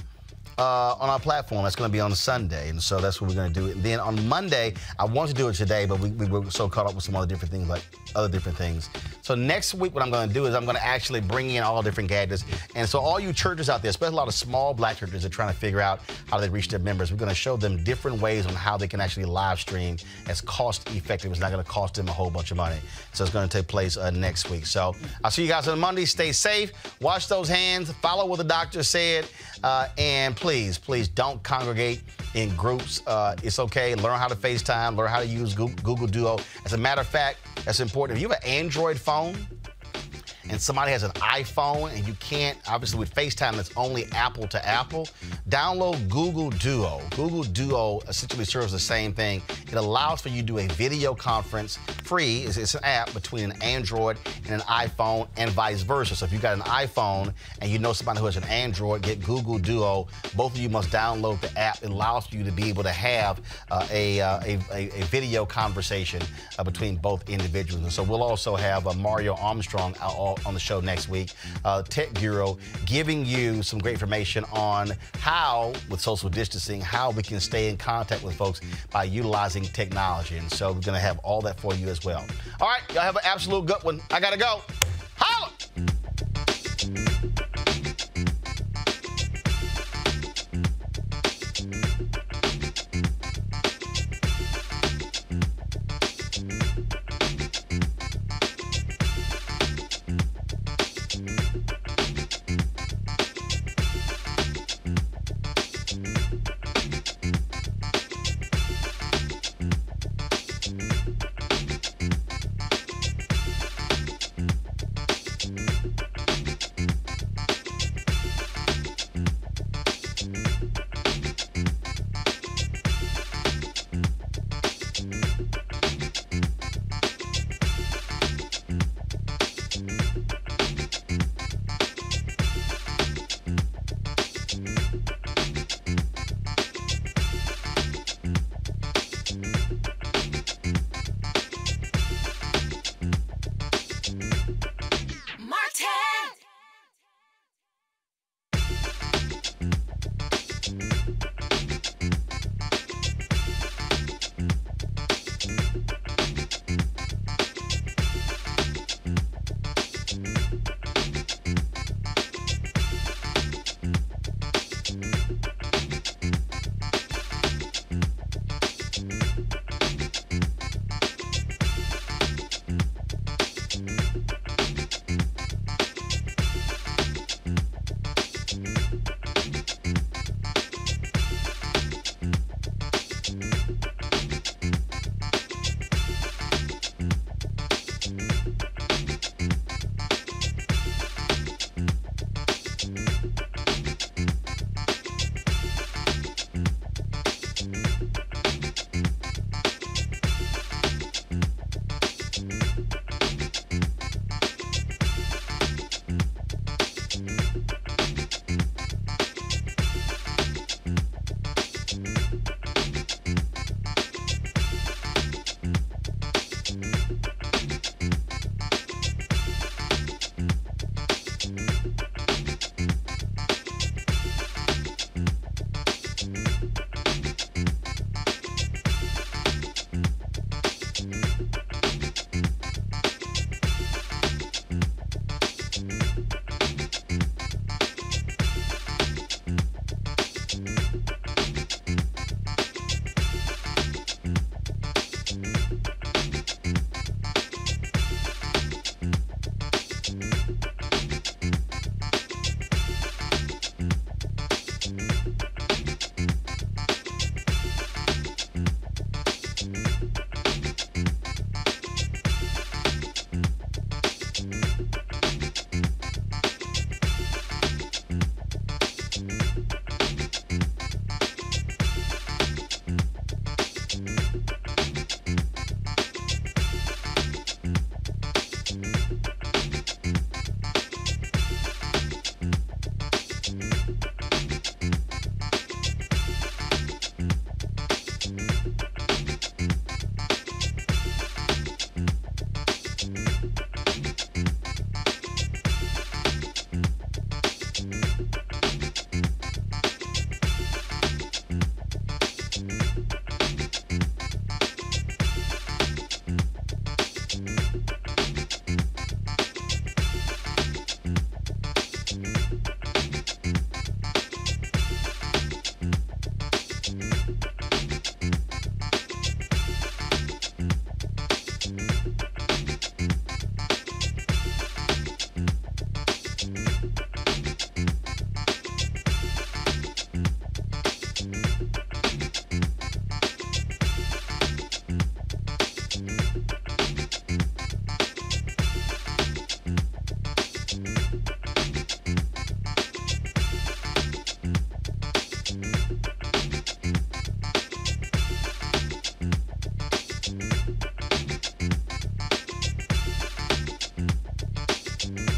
on our platform. That's going to be on Sunday, and so that's what we're going to do. And then on Monday, I wanted to do it today, but we were so caught up with some other different things. So next week, what I'm going to do is I'm going to actually bring in all different gadgets. And so all you churches out there, especially a lot of small black churches that are trying to figure out how they reach their members, we're going to show them different ways on how they can actually live stream as cost effective. It's not going to cost them a whole bunch of money. So it's going to take place next week. So I'll see you guys on Monday. Stay safe. Wash those hands. Follow what the doctor said. And please don't congregate in groups. It's okay. Learn how to FaceTime. Learn how to use Google Duo. As a matter of fact, that's important. If you have an Android phone and somebody has an iPhone and you can't, obviously with FaceTime, it's only Apple to Apple, download Google Duo. Google Duo essentially serves the same thing. It allows for you to do a video conference free. It's an app between an Android and an iPhone and vice versa. So if you got an iPhone and you know somebody who has an Android, get Google Duo. Both of you must download the app. It allows for you to be able to have a video conversation between both individuals. And so we'll also have Mario Armstrong on the show next week, Tech Guru, giving you some great information on how, with social distancing, how we can stay in contact with folks by utilizing technology. And so we're going to have all that for you as well. All right, y'all have an absolute good one. I got to go.